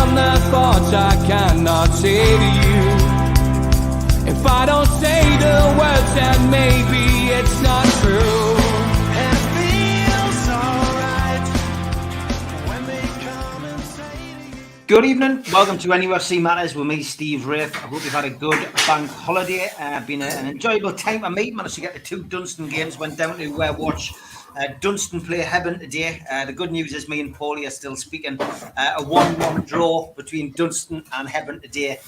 down the thoughts I cannot say to you. If I don't say the words, then maybe it's not true. And it feels alright when they come and say to you. Good evening, welcome to NUFC Matters with me, Steve Wraith. I hope you've had a good bank holiday. Been an enjoyable time for me. Managed to get the 2 Dunstan games, went down to watch Dunstan play Hebburn today. The good news is me and Paulie are still speaking. A 1-1 draw between Dunstan and Hebburn today.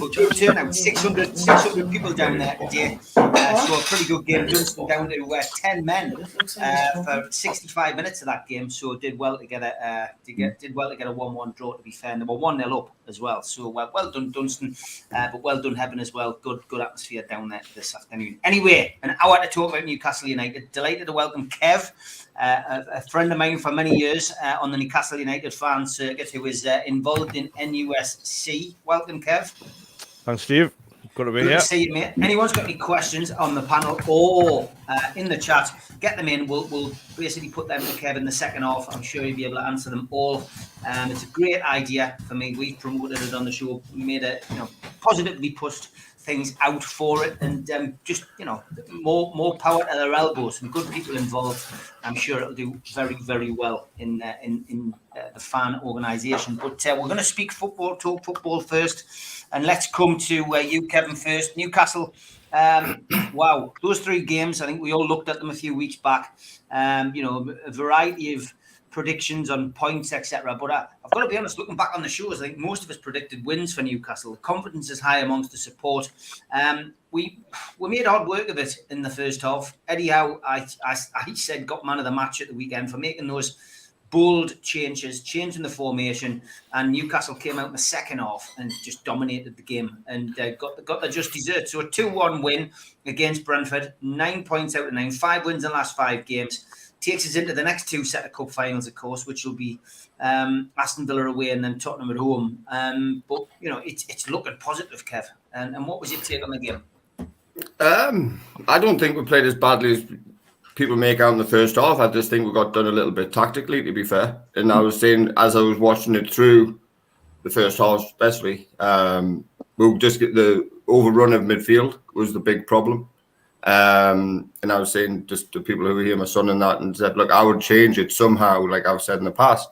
But good turnout, 600 people down there today. So a pretty good game. Dunstan down to 10 men for 65 minutes of that game. So did well to get a 1-1 draw. To be fair, and they were 1-0 up as well. So well done Dunstan, but well done Hebburn as well. Good atmosphere down there this afternoon. Anyway, an hour to talk about Newcastle United. Delighted to welcome Kev. A friend of mine for many years on the Newcastle United fan circuit, who is involved in NUSC. Welcome, Kev. Thanks, Steve. Good to be here. Good to see you, mate. Anyone's got any questions on the panel or in the chat, get them in. We'll basically put them to Kev in the second half. I'm sure he'll be able to answer them all. It's a great idea for me. We've promoted it on the show. We made it, positively pushed things out for it, and just more power to their elbows. Some good people involved. I'm sure it'll do very, very well in the fan organisation. But we're going to speak football, talk football first, and let's come to you, Kevin, first. Newcastle. Wow, those 3 games. I think we all looked at them a few weeks back. A variety of predictions on points, etc. But I've got to be honest, looking back on the shows, I think most of us predicted wins for Newcastle. Confidence is high amongst the support. We made hard work of it in the first half. Eddie Howe, I said, got man of the match at the weekend for making those bold changes, changing the formation, and Newcastle came out in the second half and just dominated the game and got the just dessert. So a 2-1 win against Brentford, 9 points out of 9, 5 wins in the last 5 games. Takes us into the next 2 set of cup finals, of course, which will be Aston Villa away and then Tottenham at home. But it's looking positive, Kev. And what was your take on the game? I don't think we played as badly as people make out in the first half. I just think we got done a little bit tactically, to be fair. And I was saying, as I was watching it through the first half, especially, we'll just get the overrun of midfield was the big problem. And I was saying just to people who were here, my son and that, and said, look, I would change it somehow, like I've said in the past,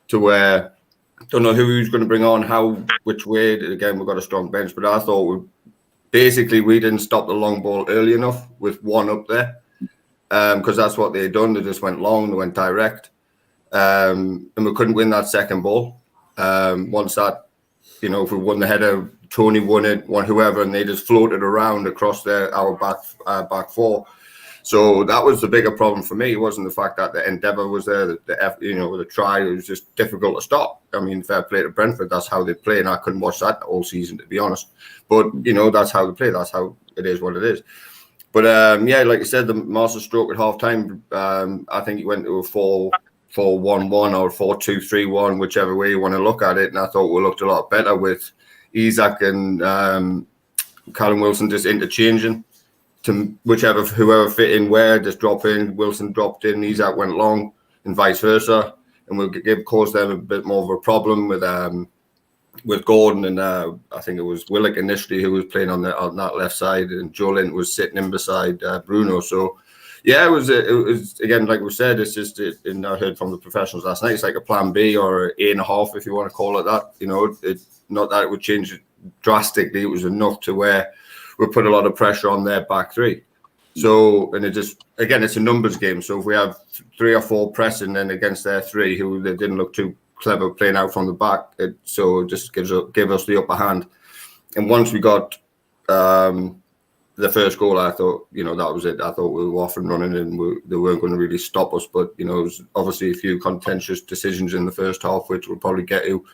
to where I don't know who's going to bring on, which way. Again, we've got a strong bench, but I thought we didn't stop the long ball early enough with one up there, because that's what they'd done. They just went long, they went direct, and we couldn't win that second ball. Once that, if we won the header, Toney won it, whoever, and they just floated around across our back 4. So that was the bigger problem for me. It wasn't the fact that the endeavour was there, the try. It was just difficult to stop. I mean, fair play to Brentford. That's how they play, and I couldn't watch that all season, to be honest. But that's how they play. That's how it is. What it is. But like you said, the master stroke at half time. I think he went to a 4-1-1 or 4-2-3-1, whichever way you want to look at it. And I thought we looked a lot better with Isak and Callum Wilson just interchanging to whoever fit in where, just drop in. Wilson dropped in, Isak went long, and vice versa, and we'll cause them a bit more of a problem with Gordon and I think it was Willock initially who was playing on that left side, and Joelint was sitting in beside Bruno. So yeah, it was again, like we said, it's just and I heard from the professionals last night, it's like a plan B or A.5 if you want to call it that. Not that it would change it drastically. It was enough to where we put a lot of pressure on their back 3. So, and it's a numbers game. So if we have 3 or 4 pressing then against their 3, who they didn't look too clever playing out from the back, it just give us the upper hand. And once we got the first goal, I thought, that was it. I thought we were off and running, and they weren't going to really stop us. But it was obviously a few contentious decisions in the first half, which we'll probably get to.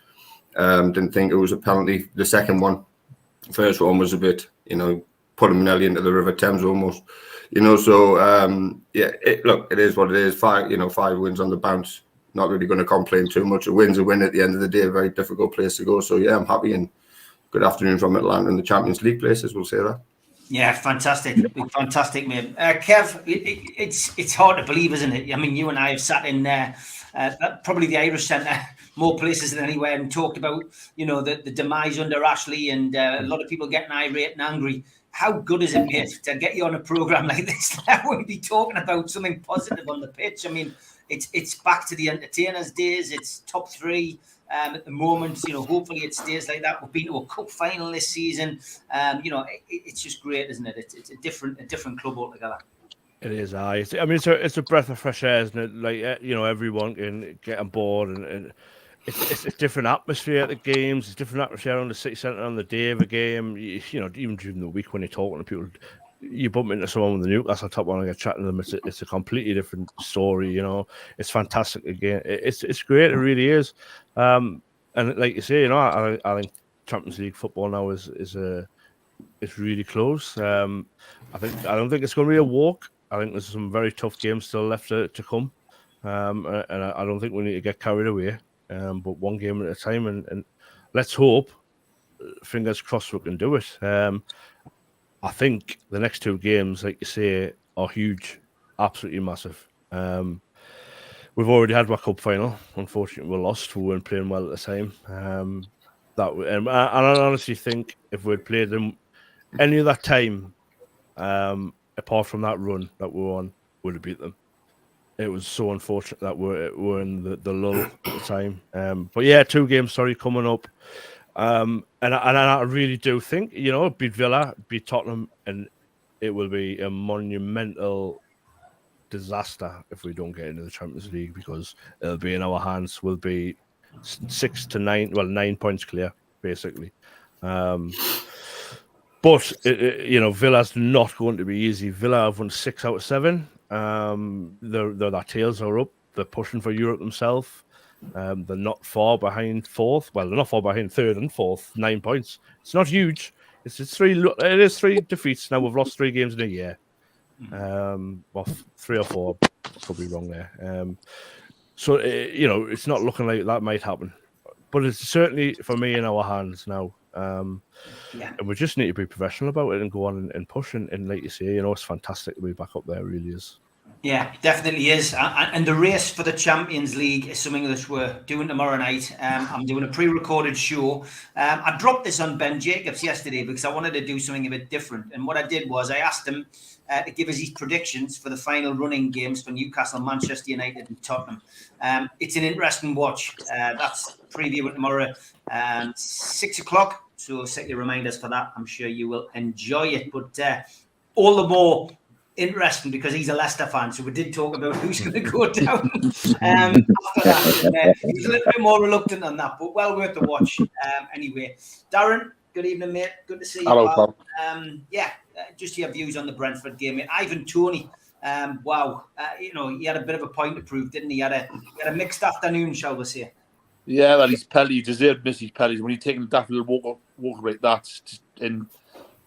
Didn't think it was a penalty. The second one, the first one was a bit, putting Nelly into the River Thames almost, So it is what it is. 5 wins on the bounce. Not really going to complain too much. A win's a win at the end of the day. A very difficult place to go. So yeah, I'm happy, and good afternoon from Atlanta in the Champions League places. We'll say that. Yeah, fantastic, fantastic, mate. Kev, it's hard to believe, isn't it? I mean, you and I have sat in there, probably the Irish Centre more places than anywhere and talked about, the demise under Ashley and a lot of people getting irate and angry. How good is it, mate, to get you on a program like this? Now we'll be talking about something positive on the pitch. I mean, it's back to the entertainers' days. It's top three at the moment. Hopefully it stays like that. We've been to a cup final this season. It's just great, isn't it? It's a different club altogether. It is. It's a breath of fresh air, isn't it? Like everyone can get on board, and it's a different atmosphere at the games. It's different atmosphere on the city centre on the day of a game. Even during the week when you're talking to people, you bump into someone with the Newcastle top one and get chatting to them. It's a completely different story. It's fantastic again. It's great. It really is. And like you say, I think Champions League football now is really close. I don't think it's going to be a walk. I think there's some very tough games still left to come. And I don't think we need to get carried away. But one game at a time, and let's hope, fingers crossed, we can do it. I think the next two games, like you say, are huge, absolutely massive. We've already had our cup final. Unfortunately, we lost. We weren't playing well at the time. And I honestly think if we'd played them any of that time, apart from that run that we were on, would have beat them. It was so unfortunate that we're in the lull at the time. But yeah, 2 games, coming up. And I really do think, beat Villa, beat Tottenham, and it will be a monumental disaster if we don't get into the Champions League, because it'll be in our hands. We'll be 6 to 9, 9 points clear, basically. But Villa's not going to be easy. Villa have won 6 out of 7. Their tails are up. They're pushing for Europe themselves. They're not far behind fourth. Well, they're not far behind third and fourth. 9 points. It's not huge. It is 3 defeats now. We've lost 3 games in a year. 3 or 4. Could be wrong there. So it's not looking like that might happen. But it's certainly, for me, in our hands now. And we just need to be professional about it and go on and push. And like you say, it's fantastic to be back up there. It really is. Yeah, definitely is. And the race for the Champions League is something that we're doing tomorrow night. I'm doing a pre-recorded show. I dropped this on Ben Jacobs yesterday because I wanted to do something a bit different. And what I did was I asked him to give us his predictions for the final running games for Newcastle, Manchester United and Tottenham. It's an interesting watch. That's previewing tomorrow, 6 o'clock. So set your reminders for that. I'm sure you will enjoy it. But all the more interesting because he's a Leicester fan. So we did talk about who's going to go down after that. He's a little bit more reluctant on that, but well worth the watch anyway. Darren, good evening, mate. Good to see you. Hello, Paul. Just your views on the Brentford game. Ivan Toney, wow. He had a bit of a point to prove, didn't he? He had a mixed afternoon, shall we say. Yeah, well, his penalty, he deserved to miss his penalties. When he's taking a daft little walk like that and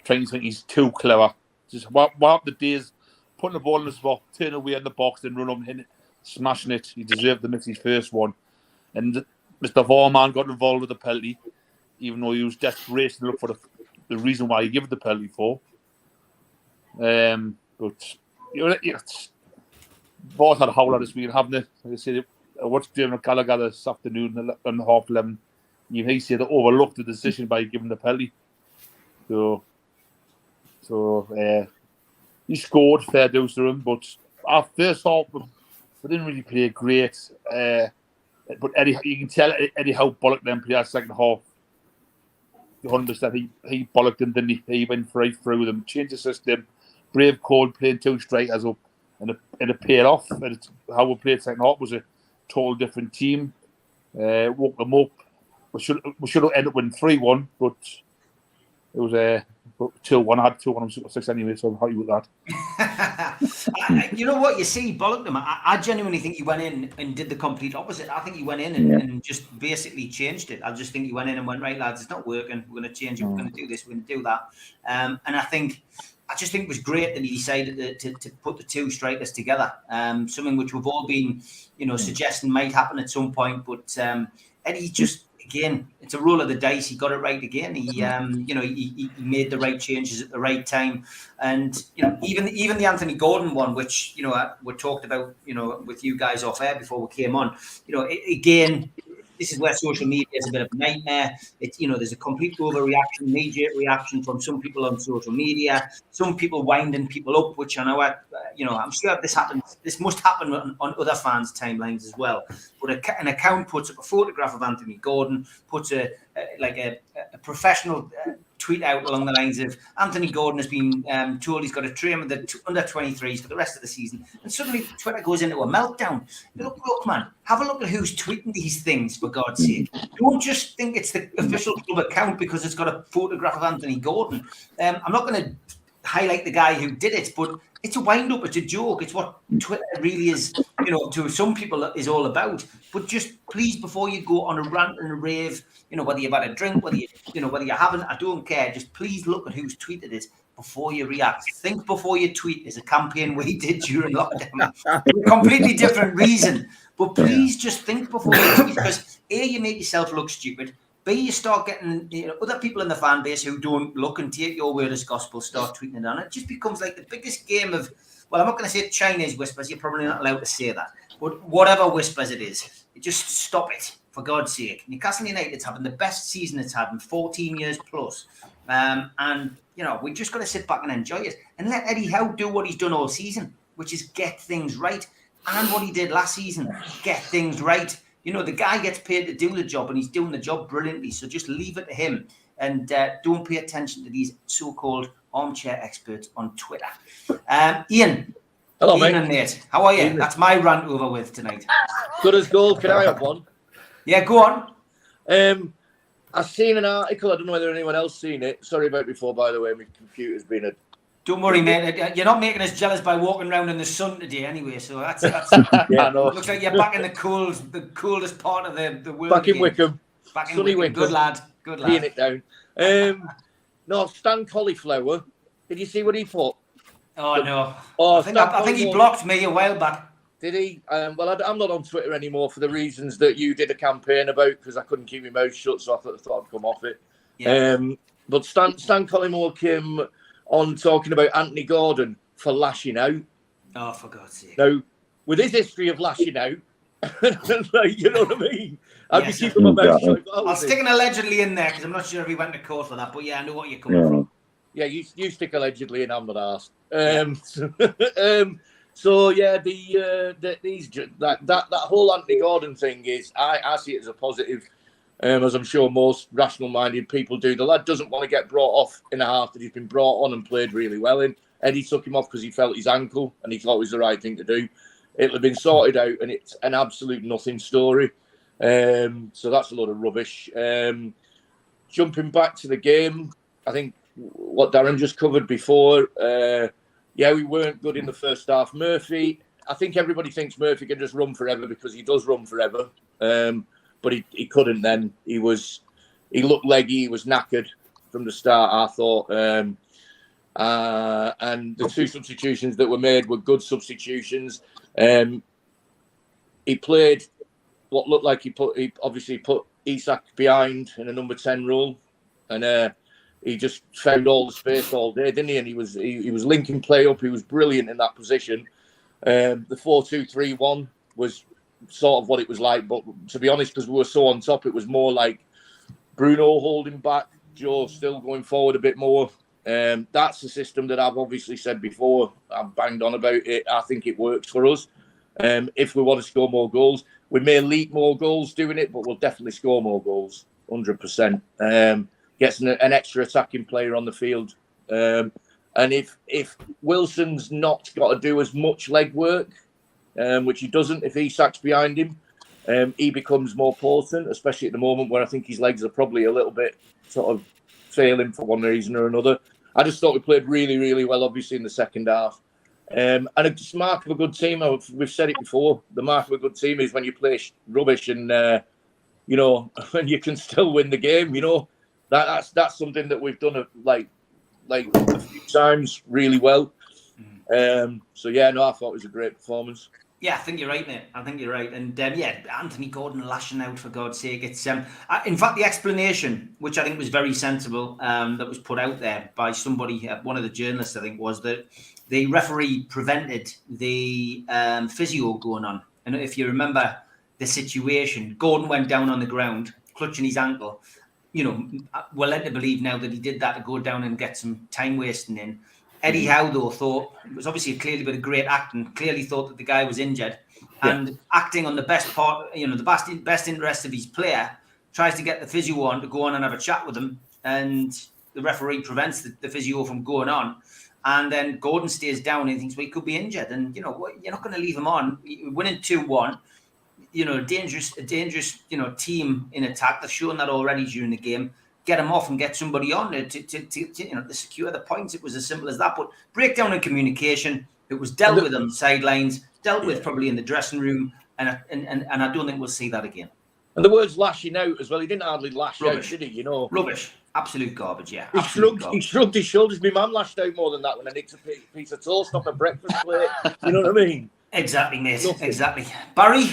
trying to think he's too clever. Just what the days, putting the ball in the spot, turn away in the box, then run up and hit it, smashing it. He deserved to miss his first one. And Mr. Vorman got involved with the penalty, even though he was just racing to look for the reason why he gave the penalty for. But both had a whole lot this week, haven't they? Like I said, I watched Dermot Gallagher this afternoon on 11:30. He said they overlooked the decision by giving the penalty. So he scored, fair dues to him. But our first half, we didn't really play great. But Eddie, you can tell Eddie how bollocked them players second half. 100%. He bollocked them, didn't he? He went right through them, changed the system. Brave Cold playing 2 strikers up, and it paid off. And how we played second half was a total different team. Woke them up. We should have ended up winning 3-1, but it was 2-1. I had 2-1 on Super 6 anyway, so I'm happy with that. You know what? You see, bollocked them. I genuinely think he went in and did the complete opposite. I think he went in and just basically changed it. I just think he went in and went, right, lads, it's not working. We're going to change it. We're going to do this. We're going to do that. And I just think it was great that he decided to put the 2 strikers together. Something which we've all been, suggesting might happen at some point. But Eddie just, again, it's a roll of the dice. He got it right again. He made the right changes at the right time. And, even the Anthony Gordon one, which, we talked about, with you guys off air before we came on, again, this is where social media is a bit of a nightmare. It's, there's a complete overreaction, knee-jerk reaction from some people on social media. Some people winding people up, which I know, I'm sure this happens. This must happen on other fans' timelines as well. But an account puts up a photograph of Anthony Gordon, puts a professional tweet out along the lines of Anthony Gordon has been told he's got to train with the under 23s for the rest of the season, and suddenly Twitter goes into a meltdown. Look, man, have a look at who's tweeting these things, for God's sake. Don't just think it's the official club account because it's got a photograph of Anthony Gordon. I'm not going to highlight the guy who did it, but it's a wind-up, it's a joke, it's what Twitter really is, to some people is all about. But just please, before you go on a rant and a rave, whether you've had a drink, whether you haven't, I don't care. Just please look at who's tweeted it before you react. Think before you tweet is a campaign we did during lockdown for a completely different reason. But please just think before you tweet, because A, you make yourself look stupid. B, you start getting other people in the fan base who don't look and take your word as gospel start tweeting it on. It just becomes like the biggest game of, well, I'm not going to say Chinese whispers. You're probably not allowed to say that. But whatever whispers it is, just stop it, for God's sake. Newcastle United's having the best season it's had in 14 years plus. And, we just got to sit back and enjoy it. And let Eddie Howe do what he's done all season, which is get things right. And what he did last season, get things right. The guy gets paid to do the job, and he's doing the job brilliantly. So just leave it to him, and don't pay attention to these so-called armchair experts on Twitter. Ian. Hello, Ian mate. And Nate. How are you? That's my rant over with tonight. Good as gold. Can I have one? Yeah, go on. I've seen an article. I don't know whether anyone else seen it. Sorry about before, by the way. My computer's been a... Don't worry, mate. You're not making us jealous by walking around in the sun today, anyway. So that's yeah, I know. Looks like you're back in the coldest part of the world. Back in Wickham. Back in Sunny Wickham. Good lad. Peeing it down. No, Stan Cauliflower. Did you see what he put? Oh no. Oh, I think he blocked me a while back. Did he? Well, I'm not on Twitter anymore for the reasons that you did a campaign about, because I couldn't keep my mouth shut, so I thought I'd come off it. Yeah. But Stan Collymore came on talking about Anthony Gordon for lashing out. Oh, for God's sake. Now, with his history of lashing out, you know what I mean? I'd be keeping my mouth shut. I'll stick an allegedly in there, because I'm not sure if he went to court for that, but yeah, I know what you're coming from. Yeah, you stick allegedly in, I'm not asked. So yeah, that whole Anthony Gordon thing is, I see it as a positive, as I'm sure most rational-minded people do. The lad doesn't want to get brought off in a half that he's been brought on and played really well in. Eddie took him off because he felt his ankle and he thought it was the right thing to do. It'll have been sorted out, and it's an absolute nothing story. So that's a lot of rubbish. Jumping back to the game, I think what Darren just covered before. Yeah, we weren't good in the first half. Murphy, I think everybody thinks Murphy can just run forever because he does run forever. But he couldn't then. He looked leggy, he was knackered from the start, I thought. And the two substitutions that were made were good substitutions. He played what looked like he obviously put Isak behind in a number 10 role. And he just found all the space all day, didn't he? And he was linking play up. He was brilliant in that position. The 4-2-3-1 was sort of what it was like. But to be honest, because we were so on top, it was more like Bruno holding back, Joe still going forward a bit more. That's the system that I've obviously said before. I've banged on about it. I think it works for us. If we want to score more goals, we may leak more goals doing it, but we'll definitely score more goals, 100%. Gets an extra attacking player on the field. And if Wilson's not got to do as much leg work, which he doesn't if Isak's behind him, he becomes more potent, especially at the moment where I think his legs are probably a little bit sort of failing for one reason or another. I just thought we played really, really well, obviously, in the second half. And it's the mark of a good team. We've said it before. The mark of a good team is when you play rubbish and, when you can still win the game, That's something that we've done like a few times really well. So yeah, no, I thought it was a great performance. Yeah, I think you're right, mate. I think you're right. And Anthony Gordon lashing out, for God's sake. It's in fact, the explanation, which I think was very sensible, that was put out there by somebody, one of the journalists, I think, was that the referee prevented the physio going on. And if you remember, the situation. Gordon went down on the ground, clutching his ankle. You know, we're led to believe now that he did that to go down and get some time wasting in. Eddie Howe, though, thought it was obviously clearly a bit of great acting, clearly thought that the guy was injured and acting on the best part, you know, the best interest of his player, tries to get the physio on to go on and have a chat with him. And the referee prevents the physio from going on. And then Gordon stays down and thinks, well, he could be injured. And, you know, you're not going to leave him on. Winning 2-1, you know, a dangerous, you know, team in attack. They've shown that already during the game. Get him off and get somebody on to you know, to secure the points. It was as simple as that. But breakdown in communication, it was dealt with on the sidelines, dealt with probably in the dressing room, and I don't think we'll see that again. And the words lashing out as well. He didn't hardly lash out, did he? You know, rubbish, absolute garbage. Yeah, he shrugged his shoulders. My man lashed out more than that when I nicked a piece of toast off a breakfast plate. You know what I mean? Exactly, mate. Exactly. Barry,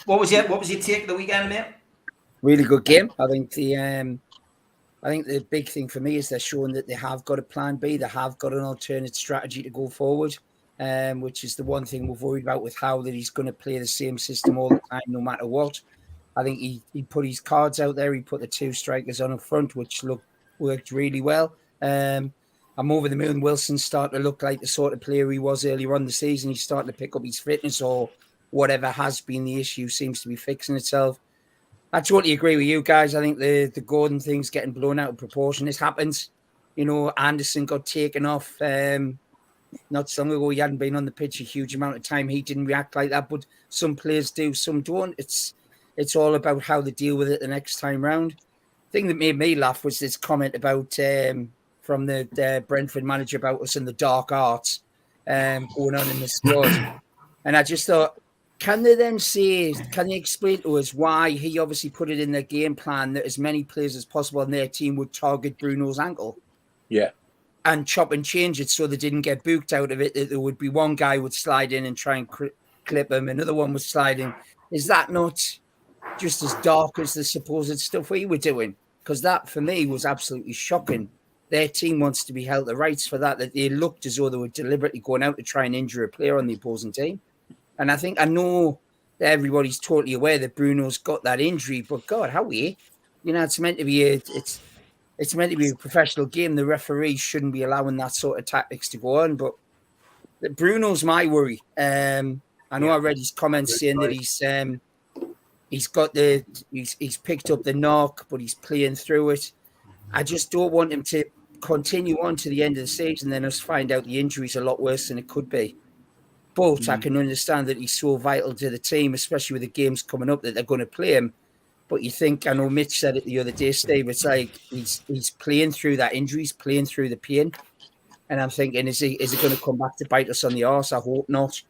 what was your take of the weekend, mate? Really good game. I think the big thing for me is they're showing that they have got a plan B. They have got an alternate strategy to go forward, which is the one thing we're worried about with Howe, that he's going to play the same system all the time, no matter what. I think he put his cards out there. He put the two strikers on up front, which worked really well. I'm over the moon. Wilson's starting to look like the sort of player he was earlier on the season. He's starting to pick up his fitness, or whatever has been the issue seems to be fixing itself. I totally agree with you guys. I think the Gordon thing's getting blown out of proportion. This happens. You know, Anderson got taken off not so long ago. He hadn't been on the pitch a huge amount of time. He didn't react like that, but some players do, some don't. It's all about how they deal with it the next time round. The thing that made me laugh was this comment about from the Brentford manager about us in the dark arts going on in the squad. And I just thought, can they explain to us why he obviously put it in their game plan that as many players as possible on their team would target Bruno's ankle? Yeah. And chop and change it so they didn't get booked out of it. That there would be one guy would slide in and try and clip him, another one was sliding. Is that not just as dark as the supposed stuff we were doing? Because that, for me, was absolutely shocking. Their team wants to be held the rights for that they looked as though they were deliberately going out to try and injure a player on the opposing team. And I know that everybody's totally aware that Bruno's got that injury, but God, how you know, it's meant to be a professional game. The referees shouldn't be allowing that sort of tactics to go on. But Bruno's my worry. I know I read his comments saying that he's picked up the knock, but he's playing through it. I just don't want him to continue on to the end of the season, then us find out the injury's a lot worse than it could be. But I can understand that he's so vital to the team, especially with the games coming up, that they're going to play him. But you think, I know Mitch said it the other day, Steve, it's like he's playing through that injury, he's playing through the pain. And I'm thinking, is he going to come back to bite us on the arse? I hope not.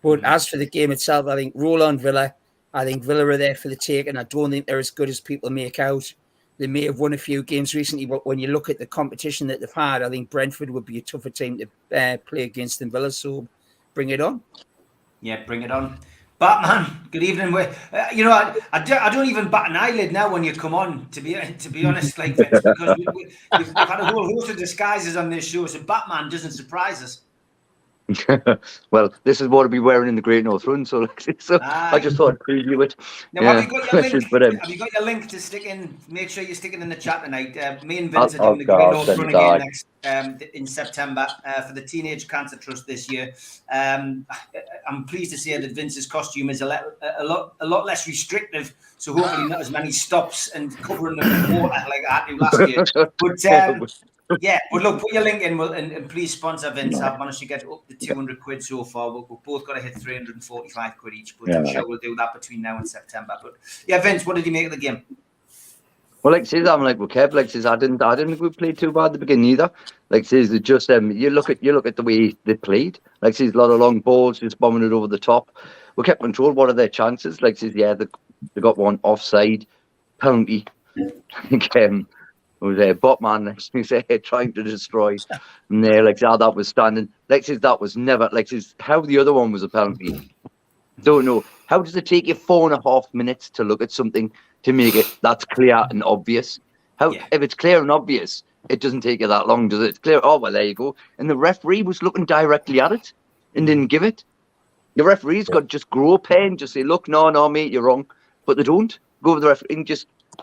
But as for the game itself, I think roll on Villa. I think Villa are there for the take, and I don't think they're as good as people make out. They may have won a few games recently, but when you look at the competition that they've had, I think Brentford would be a tougher team to play against than Villa. So bring it on. Yeah, bring it on. Batman, good evening. You know, I don't even bat an eyelid now when you come on, to be honest, like, Vince, because we've had a whole host of disguises on this show, so Batman doesn't surprise us. Well, this is what I'll be wearing in the Great North Run, so I just thought I'd preview it. Now, have you got your link? Have you got your link to stick in? Make sure you stick it in the chat tonight. Me and Vince are doing the Great North Run again in September for the Teenage Cancer Trust this year. I'm pleased to say that Vince's costume is a lot less restrictive, so hopefully not as many stops and covering them with water like I had to last year. But yeah, but look, put your link in and please sponsor Vince. I've managed to get up to 200 quid so far. We've both got to hit 345 quid each, but I'm sure we'll do that between now and September. But yeah, Vince, what did you make of the game? Well, like says, I'm like, well, Kev, like says, I didn't think we played too bad at the beginning either. Like says, it just you look at the way they played. Like says, a lot of long balls, just bombing it over the top. We kept control. What are their chances? Like says, yeah, they got one offside penalty. I think was a Botman next to me trying to destroy. And there, like that was standing. Like says, that was never. Like says, how the other one was a penalty. Don't know. How does it take you 4.5 minutes to look at something to make it that's clear and obvious? If it's clear and obvious, it doesn't take you that long, does it? It's clear. Oh well, there you go. And the referee was looking directly at it and didn't give it. Your referee's got to just grow a pen, just say, look, no, mate, you're wrong. But they don't. Go with the referee and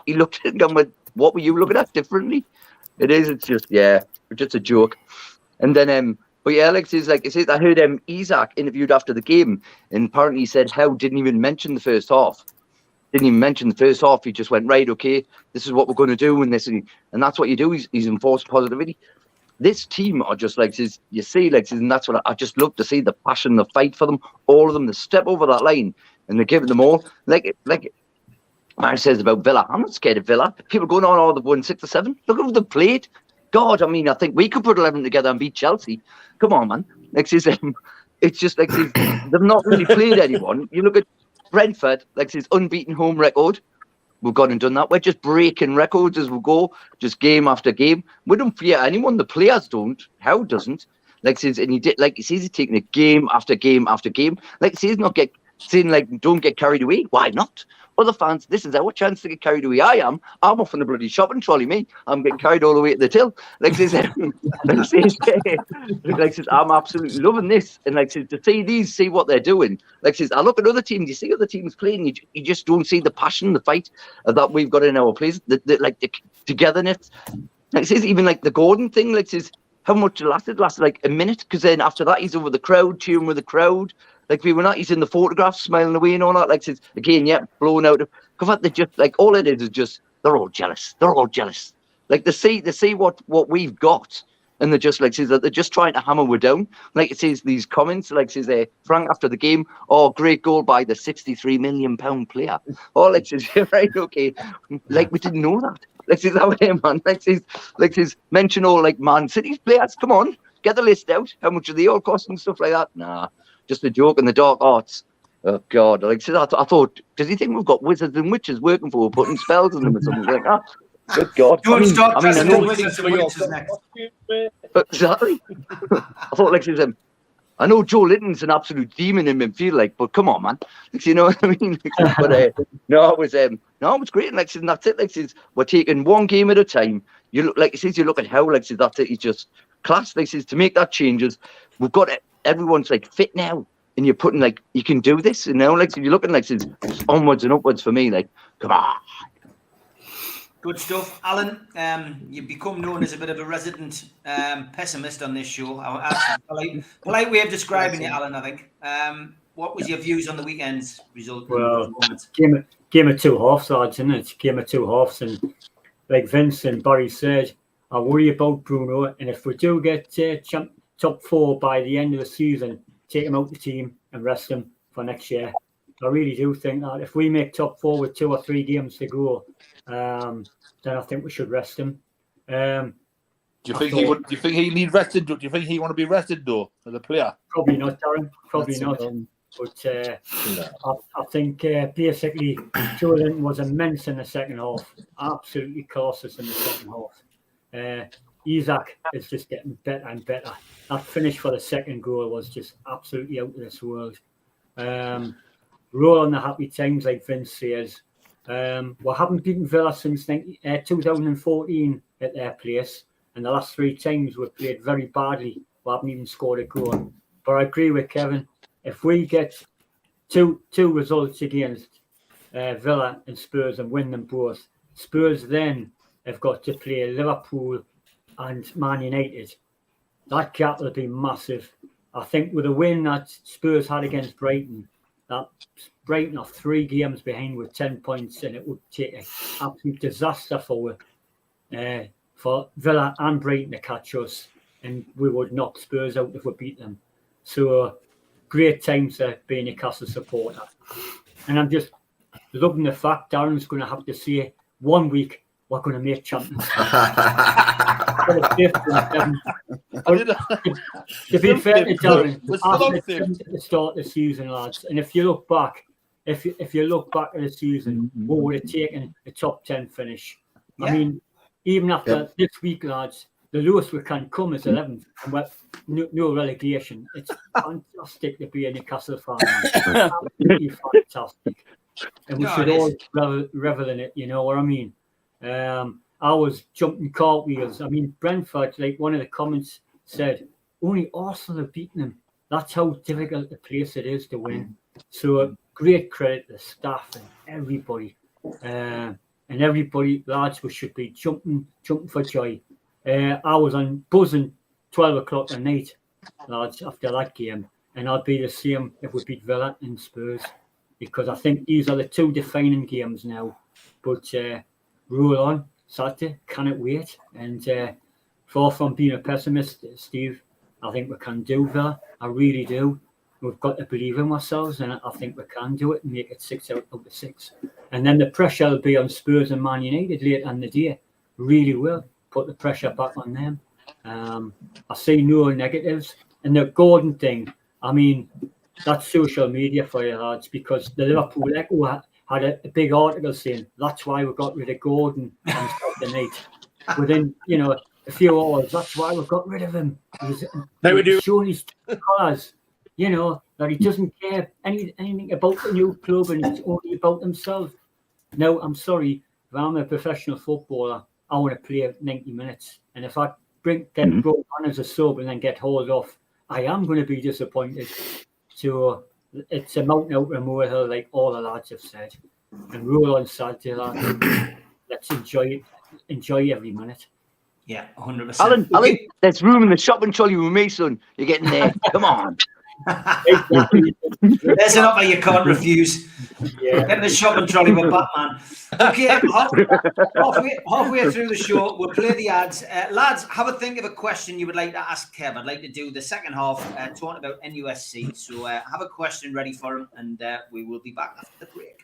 he looked at it and gone, what were you looking at differently? It's just a joke. And then, but yeah, Alex is like, I heard Isaac interviewed after the game, and apparently he said Howe didn't even mention the first half. Didn't even mention the first half. He just went, right, okay, this is what we're going to do. And that's what you do. He's enforced positivity. This team are just like, you see, like, and that's what I just love to see, the passion, the fight for them, all of them, to step over that line and they give it them all. Like Mark says about Villa. I'm not scared of Villa. People going on, they've won 6 or 7. Look at who they've played. God, I mean, I think we could put 11 together and beat Chelsea. Come on, man. Like, it's just like they've not really played anyone. You look at Brentford, like his unbeaten home record. We've gone and done that. We're just breaking records as we go, just game after game. We don't fear anyone. The players don't. How doesn't? Like says, and he did. Like he says, he's taking it game after game after game. Like he says, don't get carried away. Why not? Other fans, this is our chance to get carried away. I'm off on the bloody shopping trolley, mate. I'm getting carried all the way to the till. Like says, I'm absolutely loving this. And like says, to see what they're doing. Like says, I look at other teams. You see other teams playing. You just don't see the passion, the fight that we've got in our place. The togetherness. Like says, even like the Gordon thing. Like says, how much it lasted? Lasted like a minute. Because then after that, he's over the crowd, cheering with the crowd. Like we were not, he's in the photograph, smiling away and all that. Like says again, blown out. They just like all it is just they're all jealous. They're all jealous. Like they see what we've got, and they're just like says that they're just trying to hammer we down. Like it says these comments, like says Frank after the game, great goal by the £63 million player. Like says right, okay, like we didn't know that. Like says that way, man. Like says mention all like Man City's players. Come on, get the list out. How much are they all cost and stuff like that? Nah. Just a joke in the dark arts. Oh God! Like I thought, does he think we've got wizards and witches working for? We're putting spells on them or something like that. Good God! I know wizards and witches next. Exactly. I thought like I know Joe Linton's an absolute demon in midfield, like, but come on, man. Like, you know what I mean? But no, it was great. And like, and that's it. Like, we're taking one game at a time. You look like it says. You look at how like that's it. He's just class. Like, to make that changes, we've got it. Everyone's like fit now, and you're putting like you can do this, you know. Like if you're looking like it's onwards and upwards for me. Like, come on. Good stuff, Alan. You've become known as a bit of a resident pessimist on this show. Polite way of describing it, Alan. I think. What was your views on the weekend's result? Well, game of two halves, lads, isn't it? Game of two halves, and like Vince and Barry said, I worry about Bruno, and if we do get top 4 by the end of the season, take him out the team and rest him for next year. I really do think that if we make top 4 with 2 or 3 games to go, then I think we should rest him. Do you think he need rested? Do you think he want to be rested though as a player? Probably not, Darren. Probably not. But I think basically Jordan was immense in the second half. Absolutely colossus in the second half. Isaac is just getting better and better. That finish for the second goal was just absolutely out of this world. Roll on the happy times, like Vince says. We haven't beaten Villa since 2014 at their place, and the last 3 times we've played very badly. We haven't even scored a goal. But I agree with Kevin. If we get two results against Villa and Spurs and win them both, Spurs then have got to play Liverpool and Man United. That gap will be massive. I think with the win that Spurs had against Brighton, that Brighton are 3 games behind with 10 points, and it would take an absolute disaster for Villa and Brighton to catch us, and we would knock Spurs out if we beat them. So great times to be a Newcastle supporter. And I'm just loving the fact Darren's going to have to say 1 week we're going to make champions. To be fair to Darren, at the start of the season, lads, and if you look back, if you look back at the season, we would have taken a top 10 finish. Yeah. I mean, even after this week, lads, the lowest we can come is 11th, and we're no relegation. It's fantastic to be a Newcastle fan. Absolutely fantastic, and we should all revel in it. You know what I mean? I was jumping cartwheels. I mean, Brentford, like one of the comments said, only Arsenal have beaten them. That's how difficult the place it is to win. So great credit to the staff and everybody. And everybody, lads, we should be jumping for joy. I was on buzzing 12 o'clock at night, lads, after that game. And I'll be the same if we beat Villa and Spurs, because I think these are the two defining games now. But roll on Saturday, cannot wait. And far from being a pessimist, Steve, I think we can do Villa. I really do. We've got to believe in ourselves, and I think we can do it and make it 6 out of 6. And then the pressure will be on Spurs and Man United later in the day. Really will put the pressure back on them. I see no negatives. And the Gordon thing, I mean, that's social media for you, lads, because the Liverpool Echo had a big article saying that's why we got rid of Gordon on Saturday night. Within, a few hours, that's why we got rid of him. He was showing his colours, that he doesn't care anything about the new club and it's only about himself. Now, I'm sorry, if I'm a professional footballer, I want to play 90 minutes. And if I get brought on as a sub and then get hauled off, I am going to be disappointed. So it's a mountain out of a molehill, like all the lads have said. And roll on Saturday, lads. Let's enjoy every minute. Yeah, 100%. Alan, there's room in the shopping trolley with me, son. You're getting there. Come on. There's an offer you can't refuse. Yeah. Get in the shopping trolley with Batman. Okay, halfway through the show, we'll play the ads. Lads, have a think of a question you would like to ask Kev. I'd like to do the second half talking about NUSC. So have a question ready for him, and we will be back after the break.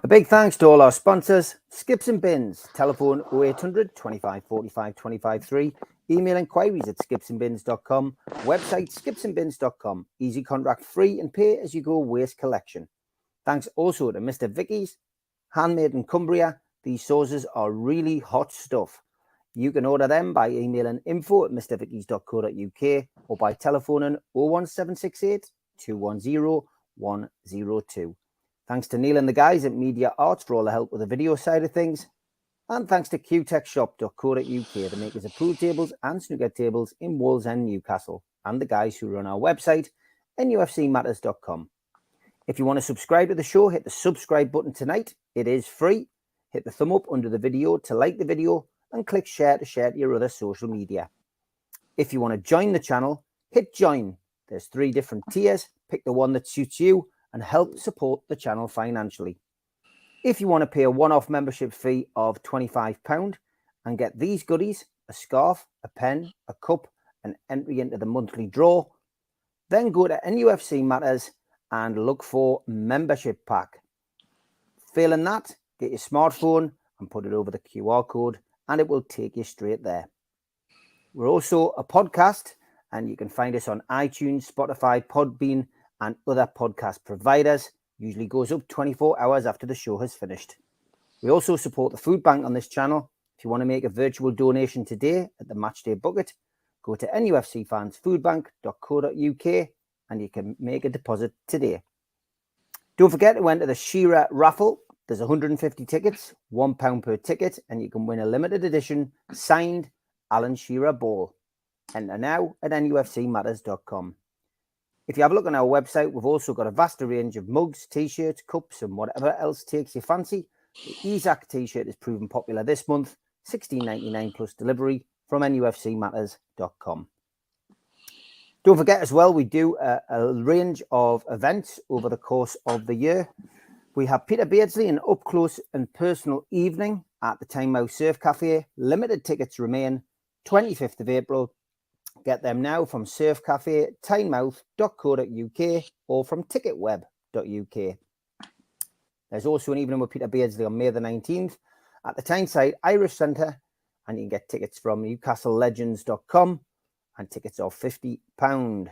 A big thanks to all our sponsors: Skips and Bins, telephone 0800 25 45 25 3, email inquiries at skipsandbins.com, website skipsandbins.com, easy contract free and pay as you go waste collection. Thanks also to Mr. Vicky's, handmade in Cumbria. These sauces are really hot stuff. You can order them by emailing info@mrvickys.co.uk or by telephoning 01768 210 102. Thanks to Neil and the guys at Media Arts for all the help with the video side of things. And thanks to qtechshop.co.uk, the makers of pool tables and snooker tables in Wallsend, Newcastle, and the guys who run our website, nufcmatters.com. If you want to subscribe to the show, hit the subscribe button tonight. It is free. Hit the thumb up under the video to like the video and click share to share to your other social media. If you want to join the channel, hit join. There's 3 different tiers. Pick the one that suits you and help support the channel financially. If you want to pay a one-off membership fee of £25 and get these goodies, a scarf, a pen, a cup, and entry into the monthly draw, then go to NUFC Matters and look for membership pack. Failing that, get your smartphone and put it over the QR code and it will take you straight there. We're also a podcast and you can find us on iTunes, Spotify, Podbean, and other podcast providers. Usually goes up 24 hours after the show has finished. We also support the food bank on this channel. If you want to make a virtual donation today at the Matchday Bucket, go to nufcfansfoodbank.co.uk and you can make a deposit today. Don't forget to enter the Shearer raffle. There's 150 tickets, £1 per ticket, and you can win a limited edition signed Alan Shearer ball. Enter now at nufcmatters.com. If you have a look on our website, we've also got a vast range of mugs, t-shirts, cups, and whatever else takes your fancy. The Isaac t-shirt is proven popular this month, $16.99 plus delivery from nufcmatters.com. Don't forget as well, we do a range of events over the course of the year. We have Peter Beardsley, an up-close and personal evening at the Tynemouth Surf Cafe. Limited tickets remain, 25th of April. Get them now from Surf Cafe, tynemouth.co.uk or from ticketweb.uk. There's also an evening with Peter Beardsley on May the 19th at the Tyneside Irish Centre, and you can get tickets from newcastlelegends.com, and tickets are £50.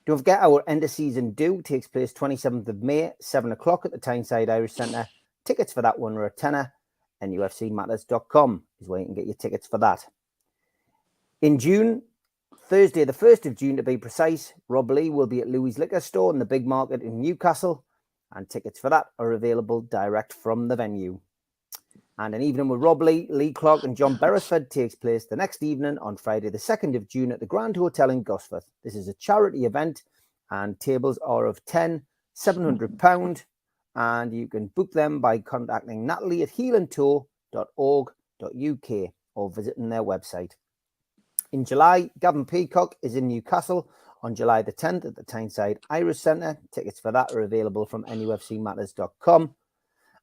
Don't forget our end of season do takes place 27th of May, 7 o'clock at the Tyneside Irish Centre. Tickets for that one are a tenner, and nufcmatters.com is where you can get your tickets for that. In June, Thursday the 1st of June to be precise, Rob Lee will be at Louis Liquor Store in the Big Market in Newcastle, and tickets for that are available direct from the venue. And an evening with Rob Lee, Lee Clark and John Beresford takes place the next evening on Friday the 2nd of June at the Grand Hotel in Gosforth. This is a charity event and tables are of £10, £700, and you can book them by contacting Natalie at heelandtour.org.uk or visiting their website. In July, Gavin Peacock is in Newcastle on July the 10th at the Tyneside Irish Centre. Tickets for that are available from nufcmatters.com.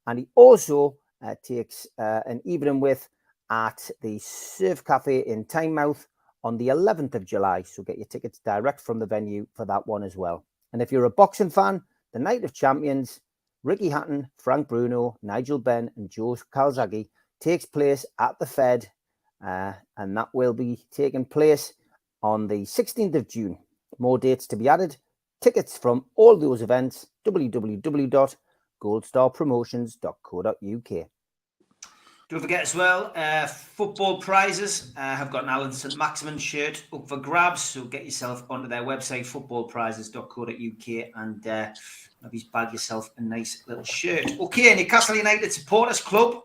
And he also takes an evening with at the Surf Cafe in Tynemouth on the 11th of July. So get your tickets direct from the venue for that one as well. And if you're a boxing fan, the Night of Champions, Ricky Hatton, Frank Bruno, Nigel Benn and Joe Calzaghe takes place at the Fed. And that will be taking place on the 16th of June. More dates to be added. Tickets from all those events, www.goldstarpromotions.co.uk. Don't forget as well, football prizes. Have got an Alan St. Maximin shirt up for grabs, so get yourself onto their website, footballprizes.co.uk, and maybe bag yourself a nice little shirt. Okay, Newcastle United Supporters Club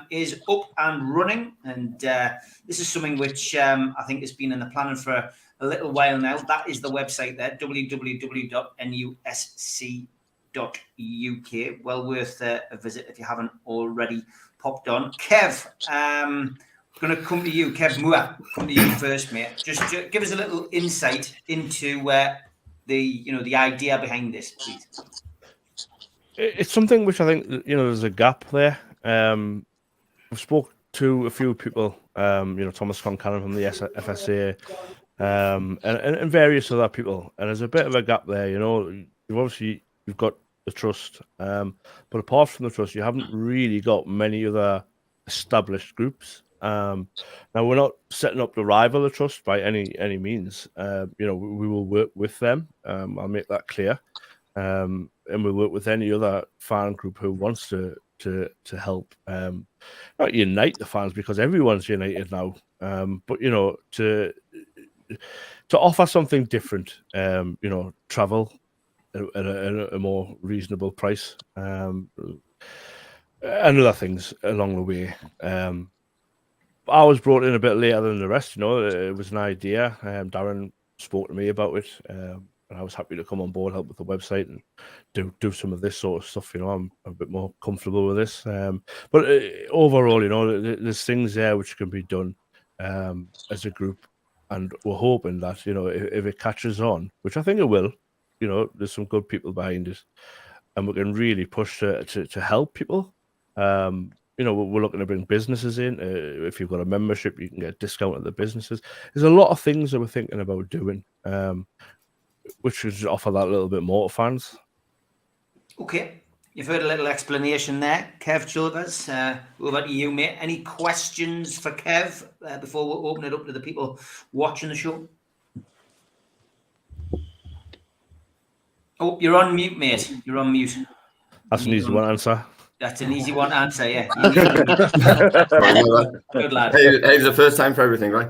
is up and running, and this is something which I think has been in the planning for a little while now. That is the website there, www.nusc.uk. Well worth a visit if you haven't already popped on. Kev, going to come to you. Kev Moore, come to you first, mate. Just give us a little insight into the idea behind this, please. It's something which I think there's a gap there. I've spoke to a few people, Thomas Concannon from the FSA, and various other people, and there's a bit of a gap there. You've got the trust, but apart from the trust, you haven't really got many other established groups. Now we're not setting up to rival the trust by any means. We will work with them. I'll make that clear, and we'll work with any other fan group who wants to help not unite the fans, because everyone's united now, but to offer something different, travel at a more reasonable price, and other things along the way. I was brought in a bit later than the rest. It was an idea. Darren spoke to me about it, and I was happy to come on board, help with the website, and do some of this sort of stuff. I'm a bit more comfortable with this. But overall, there's things there which can be done as a group, and we're hoping that if it catches on, which I think it will, there's some good people behind it, and we can really push to help people. We're looking to bring businesses in. If you've got a membership, you can get a discount at the businesses. There's a lot of things that we're thinking about doing, which should offer that little bit more to fans. Okay, you've heard a little explanation there. Kev Chilvers, over to you, mate. Any questions for Kev before we open it up to the people watching the show? Oh, you're on mute, mate. You're on mute. That's an easy one to answer. That's an easy one to answer, yeah. Good lad. Hey, it's the first time for everything, right?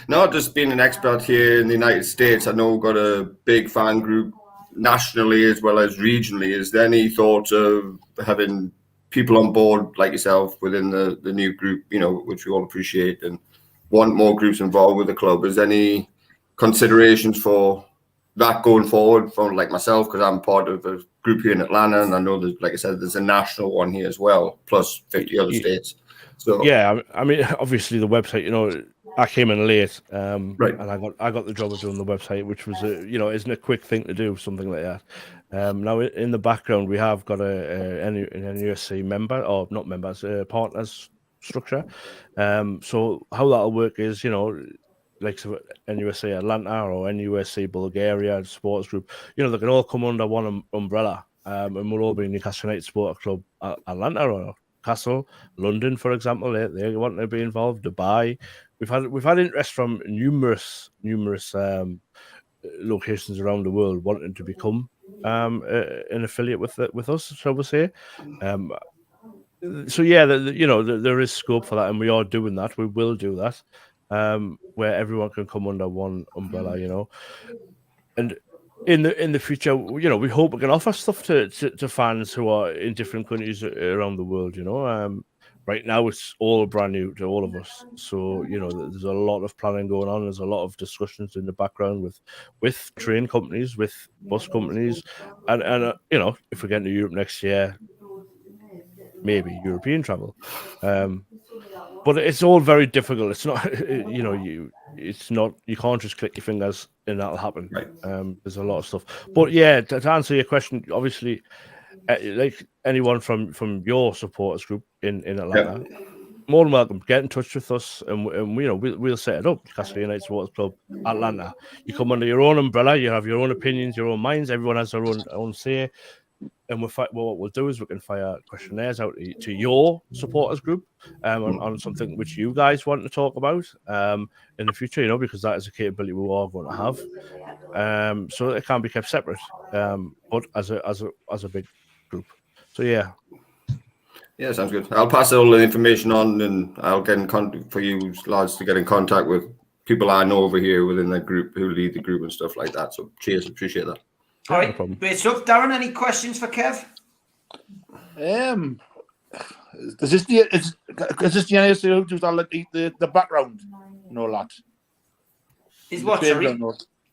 No, just being an expert here in the United States, I know we've got a big fan group nationally as well as regionally. Is there any thought of having people on board like yourself within the new group, which we all appreciate, and want more groups involved with the club? Is there any considerations for that going forward from like myself, because I'm part of a group here in Atlanta, and I know there's, like I said, there's a national one here as well, plus 50 other states. So yeah, I mean, obviously the website, I came in late, right, and I got the job of doing the website, which was isn't a quick thing to do, something like that. Now in the background we have got an NUSC member, or not members, partners structure. So how that'll work is, like NUSC Atlanta or NUSC Bulgaria sports group, they can all come under one umbrella, and we'll all be Newcastle United Supporter Club Atlanta or Newcastle, London, for example. They want to be involved. Dubai. We've had interest from numerous locations around the world wanting to become an affiliate with us, shall we say. So yeah, there is scope for that, and we are doing that. We will do that, where everyone can come under one umbrella, and in the future, you know, we hope we can offer stuff to fans who are in different countries around the world. You know, right now it's all brand new to all of us. So you know, there's a lot of planning going on. There's a lot of discussions in the background with train companies, with bus companies, and you know, if we get to Europe next year, maybe European travel. But it's all very difficult. It's not, you know, it's not, you can't just click your fingers and that'll happen. Right. There's a lot of stuff. But yeah, to answer your question, obviously, like anyone from your supporters group in Atlanta, more than welcome. Get in touch with us, and you know, we'll set it up. Castle United Supporters Club Atlanta. You come under your own umbrella. You have your own opinions, your own minds. Everyone has their own say. And what we'll do is we can fire questionnaires out to your supporters group on something which you guys want to talk about in the future, you know, because that is a capability we are going to have. So it can be kept separate, but as a big group. So yeah. Yeah, sounds good. I'll pass all the information on, and I'll get in contact for you lads to get in contact with people I know over here within the group who lead the group and stuff like that. So cheers, appreciate that. All right, no great stuff. Darren, any questions for Kev? Is this the NUSC who does all the background and all that? Is what, sorry?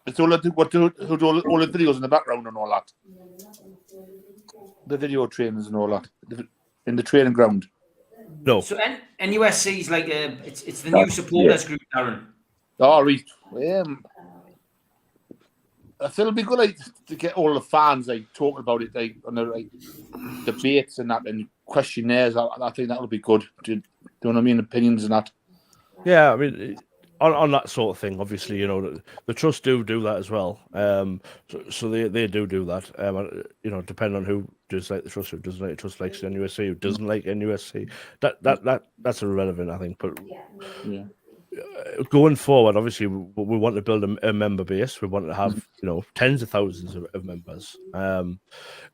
It's all who do all the videos in the background and all that. The video trainers and all that in the training ground. No. So NUSC is like it's the new supporters group, Darren. Oh, right. I think it'll be good to get all the fans talking about it, on the debates and that, and questionnaires. I think that'll be good. Do you know what I mean? Opinions and that. Yeah, I mean, on that sort of thing, obviously, you know, the trust do that as well. So they do that. You know, depending on who does like the trust, who doesn't like the trust, likes NUSC, who doesn't like NUSC. That's irrelevant, I think. But yeah. Going forward, obviously, we want to build a member base. We want to have, you know, tens of thousands of members. And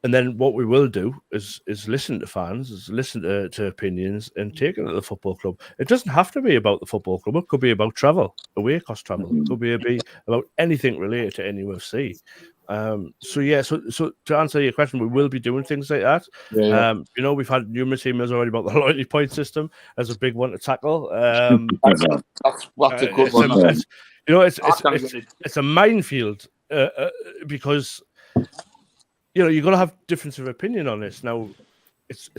then what we will do is listen to fans, is listen to opinions, and take it to the football club. It doesn't have to be about the football club. It could be about travel, away cost travel. It could be about anything related to NUFC. So yeah, so to answer your question, we will be doing things like that. Yeah. You know, we've had numerous emails already about the loyalty point system as a big one to tackle. That's a good one. You know, it's a minefield because you know, you're going to have difference of opinion on this. Now, it's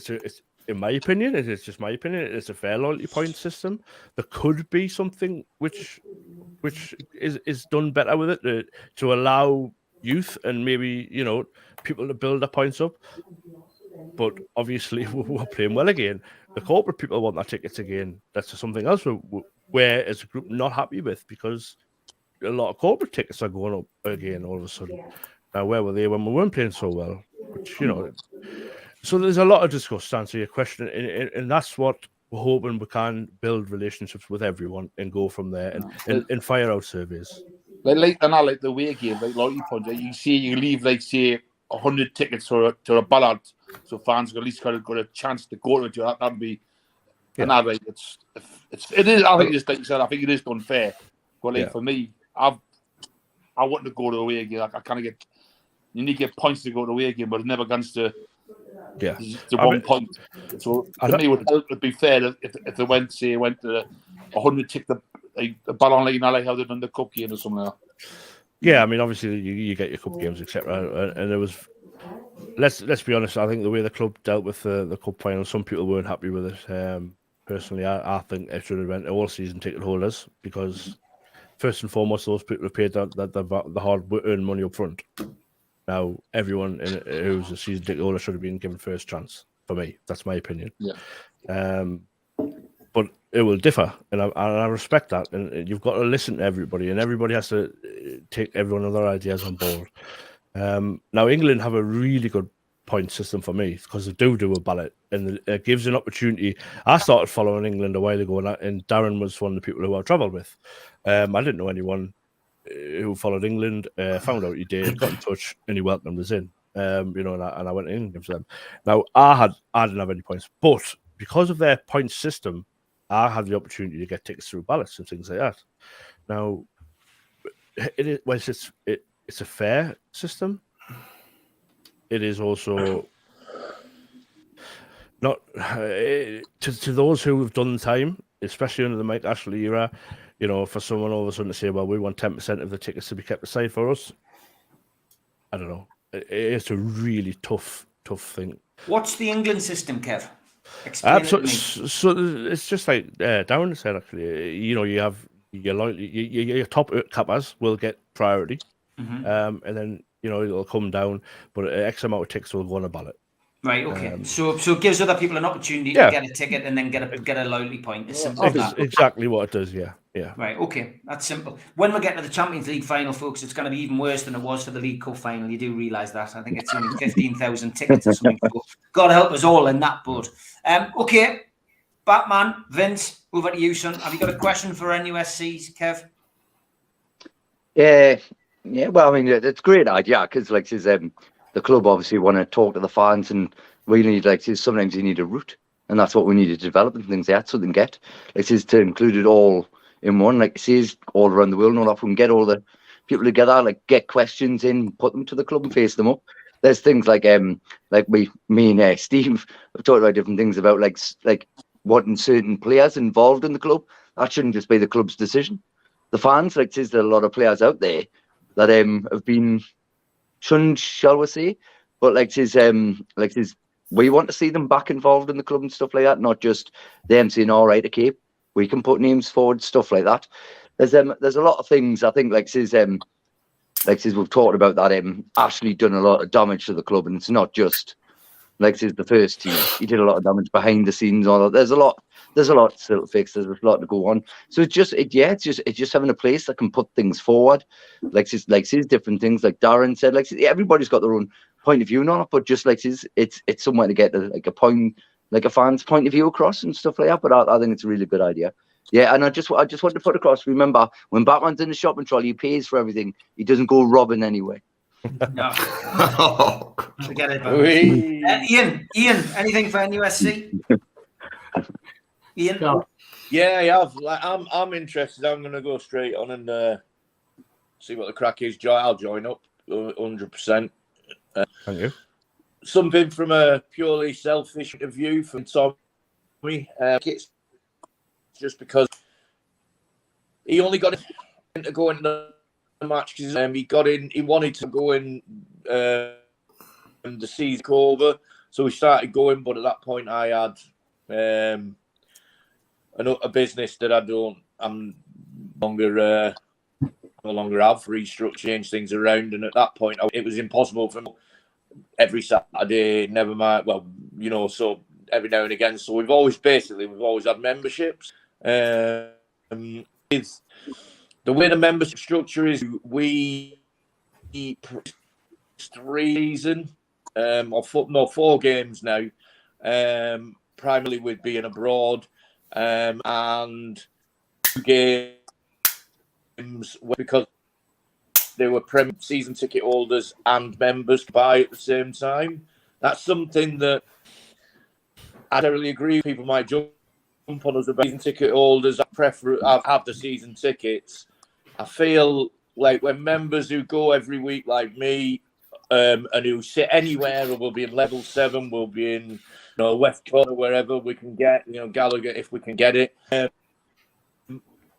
in my opinion, it's just my opinion. It's a fair loyalty point system. There could be something which is done better with it to allow youth and maybe, you know, people to build their points up. But obviously, we're playing well again. The corporate people want their tickets again. That's something else we're as a group not happy with, because a lot of corporate tickets are going up again all of a sudden. Now, where were they when we weren't playing so well? Which, you know, so there's a lot of discuss to answer your question, and that's what we're hoping we can build relationships with everyone and go from there and fire out surveys. Like the away game, like loyalty points. You leave, like, say, 100 tickets to a ballad, so fans at least got a chance to go to it. That'd be, and I like it is. I think it's like you said. I think it is unfair. But for me, I want to go to away game. Like, I kind of get. You need to get points to go to away game, but it never comes to. Yeah, the 1 point. So to me, it would be fair if they went to 100 tick the ballon line, like how they done the cup game or something like that. Yeah, I mean, obviously you get your cup games, etc. And there was, let's be honest, I think the way the club dealt with the cup final, some people weren't happy with it. Personally, I think it should have went to all season ticket holders, because first and foremost, those people have paid the hard-earned money up front. Now, everyone who's a season ticket holder should have been given first chance. For me, that's my opinion. Yeah. But it will differ, and I respect that. And you've got to listen to everybody, and everybody has to take every one of their ideas on board. Now, England have a really good point system for me, because they do a ballot, and it gives an opportunity. I started following England a while ago, and Darren was one of the people who I travelled with. I didn't know anyone who followed England. Found out he did, got in touch, and he welcomed us in. You know, and I went in to them. Now, I didn't have any points, but because of their point system, I had the opportunity to get tickets through ballots and things like that. Now, it's a fair system, it is also not to those who have done the time, especially under the Mike Ashley era. For someone all of a sudden to say, "Well, we want 10% of the tickets to be kept aside for us," I don't know. It's a really tough thing. What's the England system, Kev? Explain it to me. So it's just like Darren said. Actually, you have your top cappers will get priority, and then it'll come down, but X amount of tickets will go on a ballot. Right. Okay. So it gives other people an opportunity to get a ticket and then get a loyalty point. It's simple as that. Exactly what it does. Yeah. Right. Okay. That's simple. When we get to the Champions League final, folks, it's going to be even worse than it was for the League Cup final. You do realise that? I think it's only 15,000 tickets or something. So God help us all in that boat. Okay. Batman, Vince, over to you, son. Have you got a question for NUSCs, Kev? Yeah. Well, I mean, it's a great idea because, like, the club obviously want to talk to the fans, and we need, sometimes you need a route, and that's what we need to develop and things like that, so they can get, to include it all in one, all around the world, and all that. We can get all the people together, get questions in, put them to the club and face them up. There's things like me and Steve have talked about different things about like wanting certain players involved in the club. That shouldn't just be the club's decision. The fans, there's a lot of players out there that have been shunned, shall we say, but we want to see them back involved in the club and stuff like that, not just them saying, all right, okay, we can put names forward, stuff like that. There's a lot of things, I think, we've talked about that Ashley done a lot of damage to the club, and it's not just the first team. He did a lot of damage behind the scenes. All that. There's a lot still to fix. There's a lot to go on. So it's just having a place that can put things forward, different things. Like Darren said, everybody's got their own point of view on it, but just it's somewhere to get a point, a fan's point of view across and stuff like that. But I think it's a really good idea. Yeah, and I just want to put across. Remember, when Batman's in the shopping trolley, he pays for everything. He doesn't go robbing anyway. No. Forget it. Ian, anything for NUSC? Ian? No. Yeah, I'm interested. I'm going to go straight on and see what the crack is. I'll join up 100%. Thank you. Something from a purely selfish view from Tommy. It's just because he only got to go into the match because he got in. He wanted to go in the season over, so we started going. But at that point, I had a business that I'm no longer have restructured, change things around, and at that point, it was impossible for me every Saturday. Never mind. Well, so every now and again. So we've always had memberships. It's the way the membership structure is. We 4 games now, primarily with being abroad, and 2 games because they were season ticket holders and members buy at the same time. That's something that I don't really agree. People might jump on us about season ticket holders. I have the season tickets. I feel like when members who go every week, like me, and who sit anywhere, or will be in level 7, will be in West Corner, wherever we can get, Gallagher if we can get it.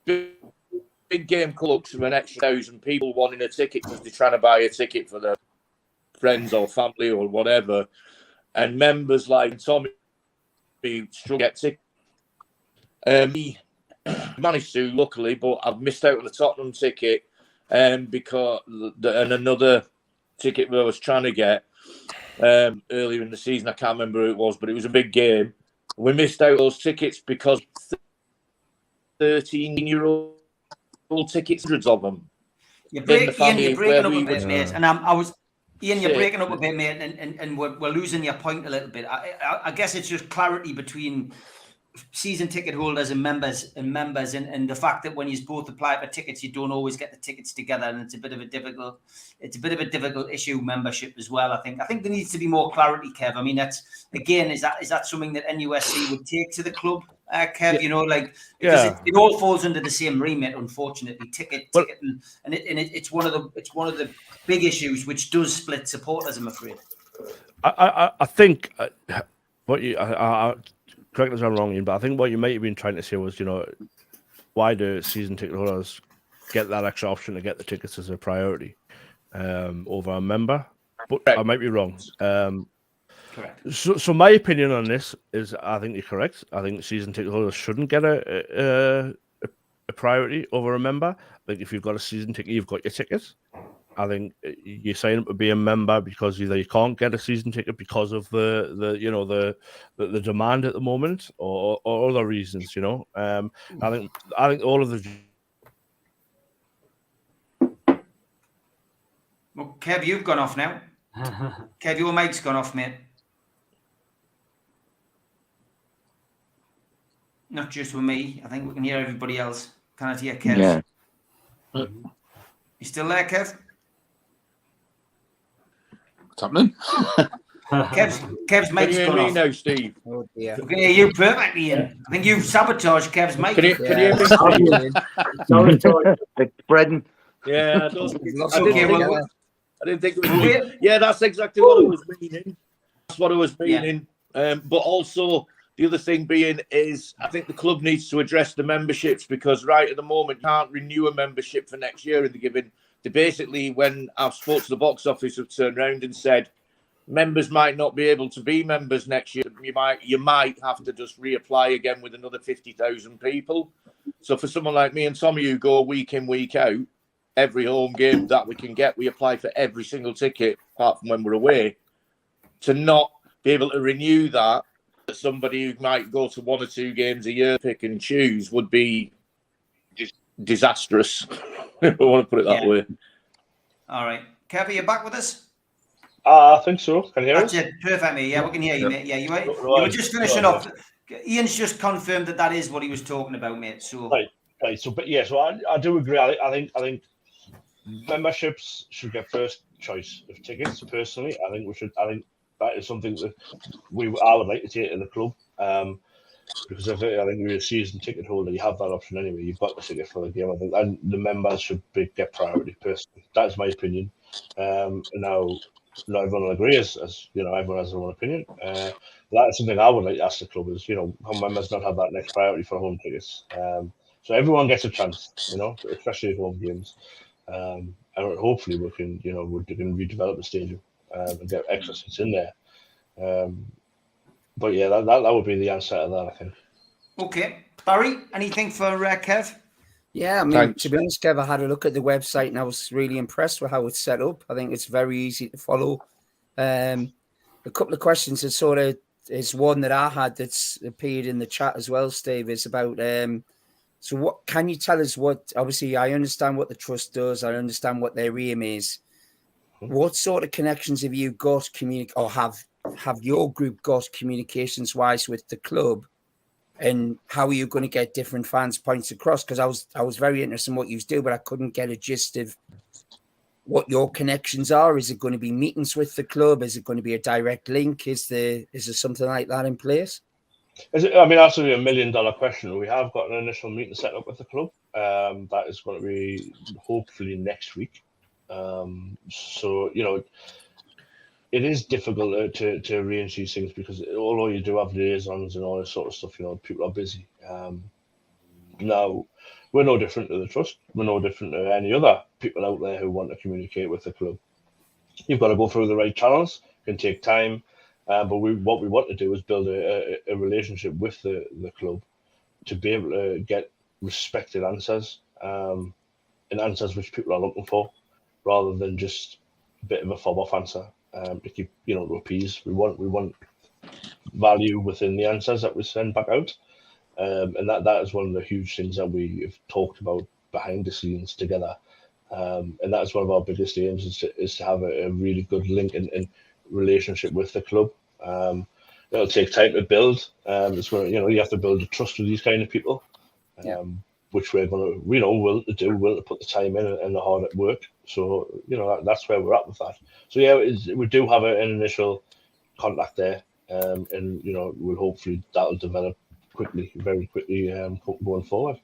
Big game clubs with an extra 1,000 people wanting a ticket because they're trying to buy a ticket for their friends or family or whatever, and members like Tommy struggle to get tickets. He managed to, luckily, but I've missed out on the Tottenham ticket because and another ticket that I was trying to get earlier in the season. I can't remember who it was, but it was a big game. We missed out those tickets because 13-year-old tickets, hundreds of them. Ian, you're breaking up a bit, mate. And Ian, you're breaking up a bit, mate, and we're losing your point a little bit. I guess it's just clarity between season ticket holders and members, and the fact that when you both apply for tickets, you don't always get the tickets together, and it's a bit of a difficult issue, membership as well. I think there needs to be more clarity, Kev. I mean, is that something that NUSC would take to the club Kev, you know, like, because it all falls under the same remit, unfortunately. Ticketing, and it's one of the big issues which does split supporters, I'm afraid. I think what you correct me if I'm wrong, Ian, but I think what you might have been trying to say was, you know, why do season ticket holders get that extra option to get the tickets as a priority over a member? But I might be wrong. Correct. So my opinion on this is, I think you're correct. I think season ticket holders shouldn't get a priority over a member. Like, if you've got a season ticket, you've got your ticket. I think you sign up to be a member because either you can't get a season ticket because of the demand at the moment, or other reasons. You know, I think all of the. Well, Kev, you've gone off now. Kev, your mic's gone off, mate. Not just with me. I think we can hear everybody else. Can't hear Kev. Yeah. You still there, Kev? What's happening? Kev's mic's Can you gone hear me off. now, Steve? Oh dear. We can hear you perfectly, Ian. I think you've sabotaged Kev's mic. Can you hear me, Steve? It's spreading. Yeah, I didn't think it was Wait. me. Yeah, that's exactly what I was meaning. That's what I was meaning. But also, the other thing being is, I think the club needs to address the memberships, because right at the moment can't renew a membership for next year, and they basically, when I've spoke to the box office, have turned around and said members might not be able to be members next year. You might have to just reapply again with another 50,000 people. So for someone like me and Tommy who go week in, week out, every home game that we can get, we apply for every single ticket apart from when we're away. To not be able to renew that, somebody who might go to 1 or 2 games a year, pick and choose, would be just disastrous. I want to put it that way. All right. Kev, are you back with us? I think so. Can you hear That's us? it. Perfect, mate. Yeah, we can hear you, mate. Yeah, you were just finishing off. Ian's just confirmed that is what he was talking about, mate. So Right. So, but yeah, so I do agree. I think memberships should get first choice of tickets. Personally, I think that is something that I would like to take to the club. Because I think you're a season ticket holder, you have that option anyway. You've got the ticket for the game. I think, and the members should get priority. Personally, that's my opinion. Now, not everyone will agree, as you know, everyone has their own opinion. That's something I would like to ask the club: is, you know, how members not have that next priority for home tickets. So everyone gets a chance, you know, especially at home games. And hopefully we can redevelop the stadium and get extra seats in there. But yeah, that would be the answer to that, I think. okay, Barry, anything for Kev? Yeah, I mean, to be honest, Kev, I had a look at the website and I was really impressed with how it's set up. I think it's very easy to follow. A couple of questions that sort of is one that I had that's appeared in the chat as well, Steve, is about so what can you tell us what, obviously I understand what the trust does, I understand what their aim is. What sort of connections have you got or have your group got communications wise with the club, and how are you going to get different fans' points across? Because I was very interested in what you do, but I couldn't get a gist of what your connections are. Is it going to be meetings with the club? Is it going to be a direct link? Is there something like that in place? That's a $1 million question. We have got an initial meeting set up with the club. That is going to be hopefully next week. So, you know, it is difficult to arrange these things, because although you do have liaisons and all this sort of stuff, you know, people are busy. Now, we're no different to the trust. We're no different to any other people out there who want to communicate with the club. You've got to go through the right channels. It can take time. But what we want to do is build a relationship with the club to be able to get respected answers, and answers which people are looking for, rather than just a bit of a fob-off answer to keep, you know, to appease. We want value within the answers that we send back out, and that is one of the huge things that we have talked about behind the scenes together, and that is one of our biggest aims is to have a really good link and relationship with the club. It'll take time to build. It's where, you know, you have to build a trust with these kind of people, which we're going to, you know, willing to put the time in and the hard work. So, you know, that's where we're at with that. So yeah, we do have an initial contact there, and you know, we'll hopefully that'll develop very quickly going forward.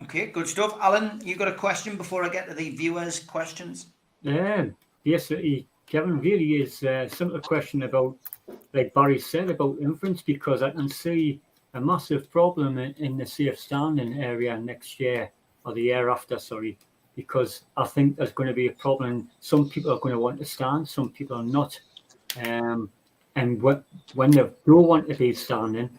Okay, good stuff. Alan, you got a question before I get to the viewers' questions? Yes, Kevin, really is a simple question about, like Barry said, about influence, because I can see a massive problem in the safe standing area next year, or the year after, sorry, because I think there's going to be a problem. Some people are going to want to stand, some people are not. And when they don't want to be standing,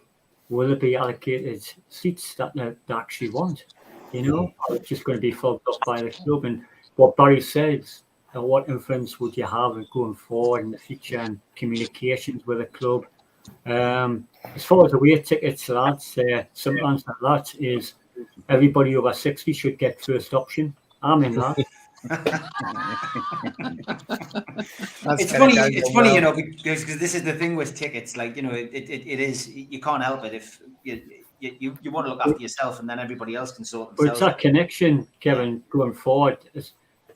will it be allocated seats that they actually want? You know, or it's just going to be filled up by the club. And what Barry says, what influence would you have going forward in the future and communications with the club? As far as away tickets, lads, some answer to that is everybody over 60 should get first option. I'm in that. It's funny, you know, because this is the thing with tickets. Like, you know, it is, you can't help it if you want to look after yourself, and then everybody else can sort themselves. But it's that connection, Kevin, going forward.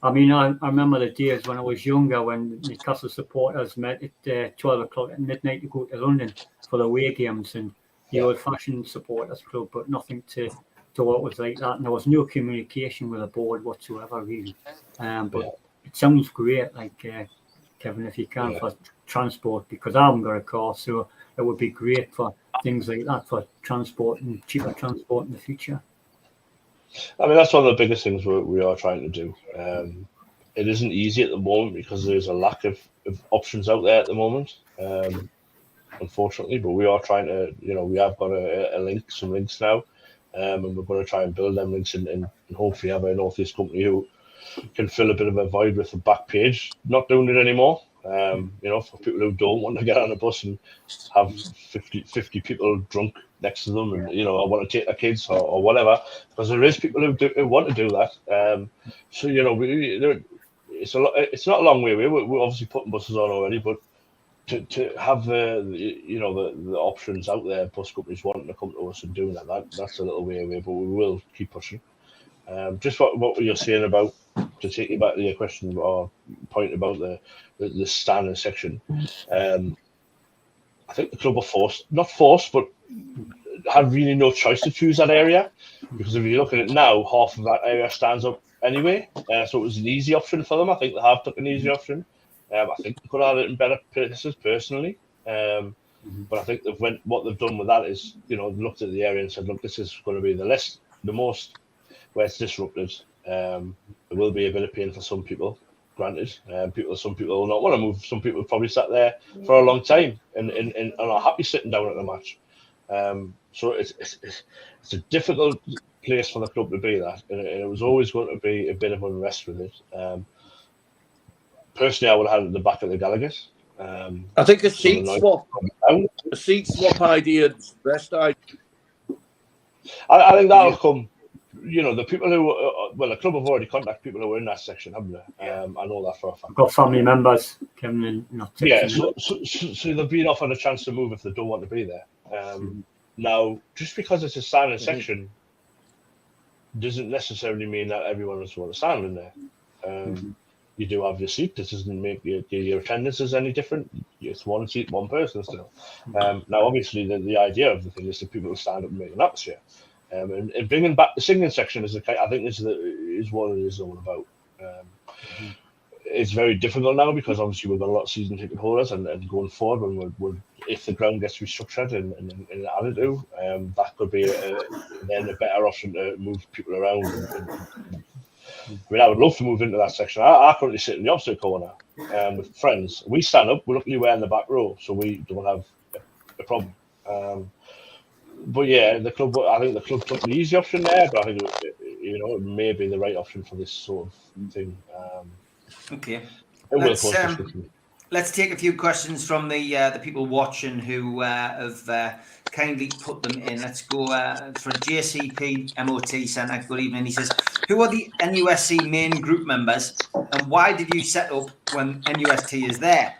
I mean, I remember the days when I was younger, when Newcastle supporters met at 12 o'clock at midnight to go to London for the away games, and the old-fashioned supporters club, but nothing to what was like that. And there was no communication with the board whatsoever, really. But it sounds great, like Kevin, if you can, for transport, because I haven't got a car, so it would be great for things like that, for transport and cheaper transport in the future. I mean, that's one of the biggest things we are trying to do. It isn't easy at the moment because there's a lack of options out there at the moment, unfortunately. But we are trying to, you know, we have got some links now, and we're going to try and build them links and hopefully have a Northeast company who can fill a bit of a void with the back page. Not doing it anymore. You know, for people who don't want to get on a bus and have 50 people drunk next to them, and, you know, I want to take their kids or whatever, because there is people who want to do that. So, you know, it's not a long way away. We're obviously putting buses on already, but to have the options out there, bus companies wanting to come to us and doing that's a little way away, but we will keep pushing. Just what you're saying about, to take you back to your question or point about the standing section, I think the club are not forced, but had really no choice to choose that area, because if you look at it now, half of that area stands up anyway, so it was an easy option for them. I think they have took an easy option. I think they could have had it in better places personally, but I think what they've done with that is, you know, looked at the area and said, look, this is going to be the most where it's disrupted. There will be a bit of pain for some people, granted. Some people will not want to move. Some people probably sat there for a long time and are happy sitting down at the match. So it's a difficult place for the club to be that, and it was always going to be a bit of unrest with it. Personally, I would have had it at the back of the Gallagher's. I think a seat swap idea is the best idea. I think that'll come. You know, the people who, the club have already contacted people who were in that section, haven't they? I know that for a fact. I've got family members coming in, not so they've been offered a chance to move if they don't want to be there. Now, just because it's a standing section doesn't necessarily mean that everyone is going to stand in there. You do have your seat. This doesn't make your attendance is any different. It's one seat, one person still. Now, obviously, the idea of the thing is that people will stand up and make an atmosphere. And bringing back the singing section I think is what it is all about. It's very difficult now because obviously we've got a lot of season ticket holders, and going forward, when if the ground gets restructured and added to, that could be then a better option to move people around. I mean, I would love to move into that section. I currently sit in the opposite corner with friends. We stand up. We're luckily we're in the back row, so we don't have a problem. But yeah, I think the club took the easy option there, but I think it may be the right option for this sort of thing. Okay. Let's take a few questions from the people watching who have kindly put them in. Let's go for JCP MOT Centre. Good evening. He says, who are the NUSC main group members, and why did you set up when NUST is there?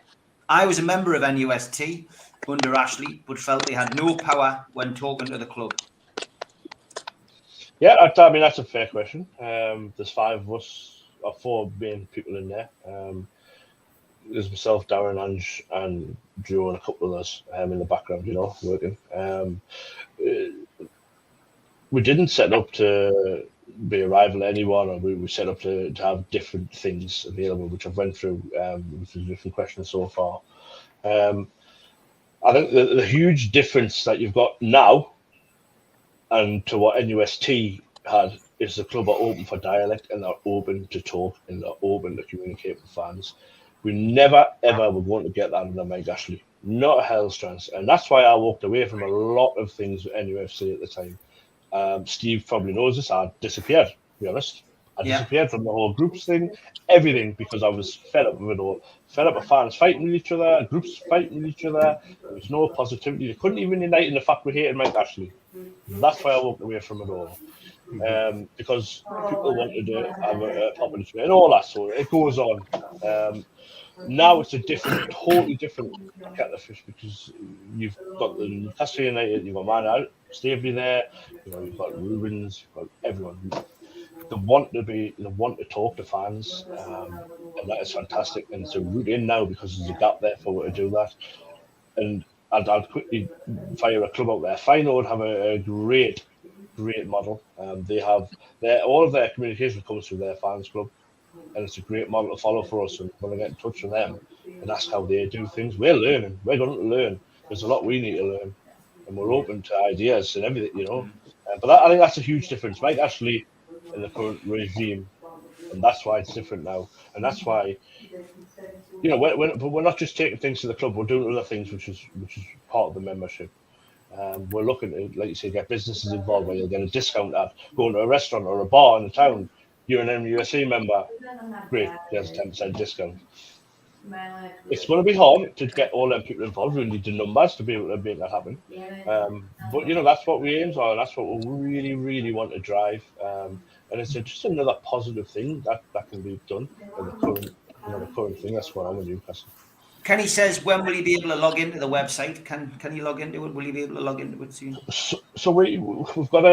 I was a member of NUST under Ashley, but felt they had no power when talking to the club. Yeah, I mean, that's a fair question. There's 5 of us, or 4 main people in there. there's myself, Darren, Ange, and Joe, and a couple of us in the background, working. We didn't set up to be a rival to anyone, or we set up to have different things available, which I've went through with the different questions so far. I think the huge difference that you've got now and to what NUST had is the club are open for dialect, and they're open to talk, and they're open to communicate with fans. We never, ever were going to get that under Mike Ashley. Not a hell's chance. And that's why I walked away from a lot of things with NUFC at the time. Steve probably knows this. I disappeared, to be honest. I disappeared from the whole groups thing, everything, because I was fed up with it all. Fed up with fans fighting with each other, groups fighting with each other. There was no positivity. They couldn't even unite in the fact we hated Mike Ashley. That's why I walked away from it all. Because people wanted to have a proper debate and all that, so it goes on. Now it's a totally different kettle of fish, because you've got the Newcastle United, you've got Man Stavely there, you've got Rubens, you've got everyone. They want to talk to fans, and that is fantastic. And it's a route in now, because there's a gap there for to do that. And I'll quickly fire a club out there. Feyenoord have a great model. They have all of their communication comes through their fans club, and it's a great model to follow for us. And we're going to get in touch with them and ask how they do things. We're learning. We're going to learn. There's a lot we need to learn, and we're open to ideas and everything, But I think that's a huge difference. Mike Ashley in the current regime, and that's why it's different now, and that's why we're not just taking things to the club. We're doing other things, which is part of the membership. We're looking to, like you say, get businesses involved where you'll get a discount at going to a restaurant or a bar in the town. You're an NUSC member, great, there's a 10% discount. It's going to be hard to get all them people involved. We need the numbers to be able to make that happen. But that's what we aim for, and that's what we really, really want to drive. And it's just another positive thing that can be done in the current thing that's going on with Newcastle. Kenny says, when will you be able to log into the website? Can you log into it? Will you be able to log into it soon? So we've got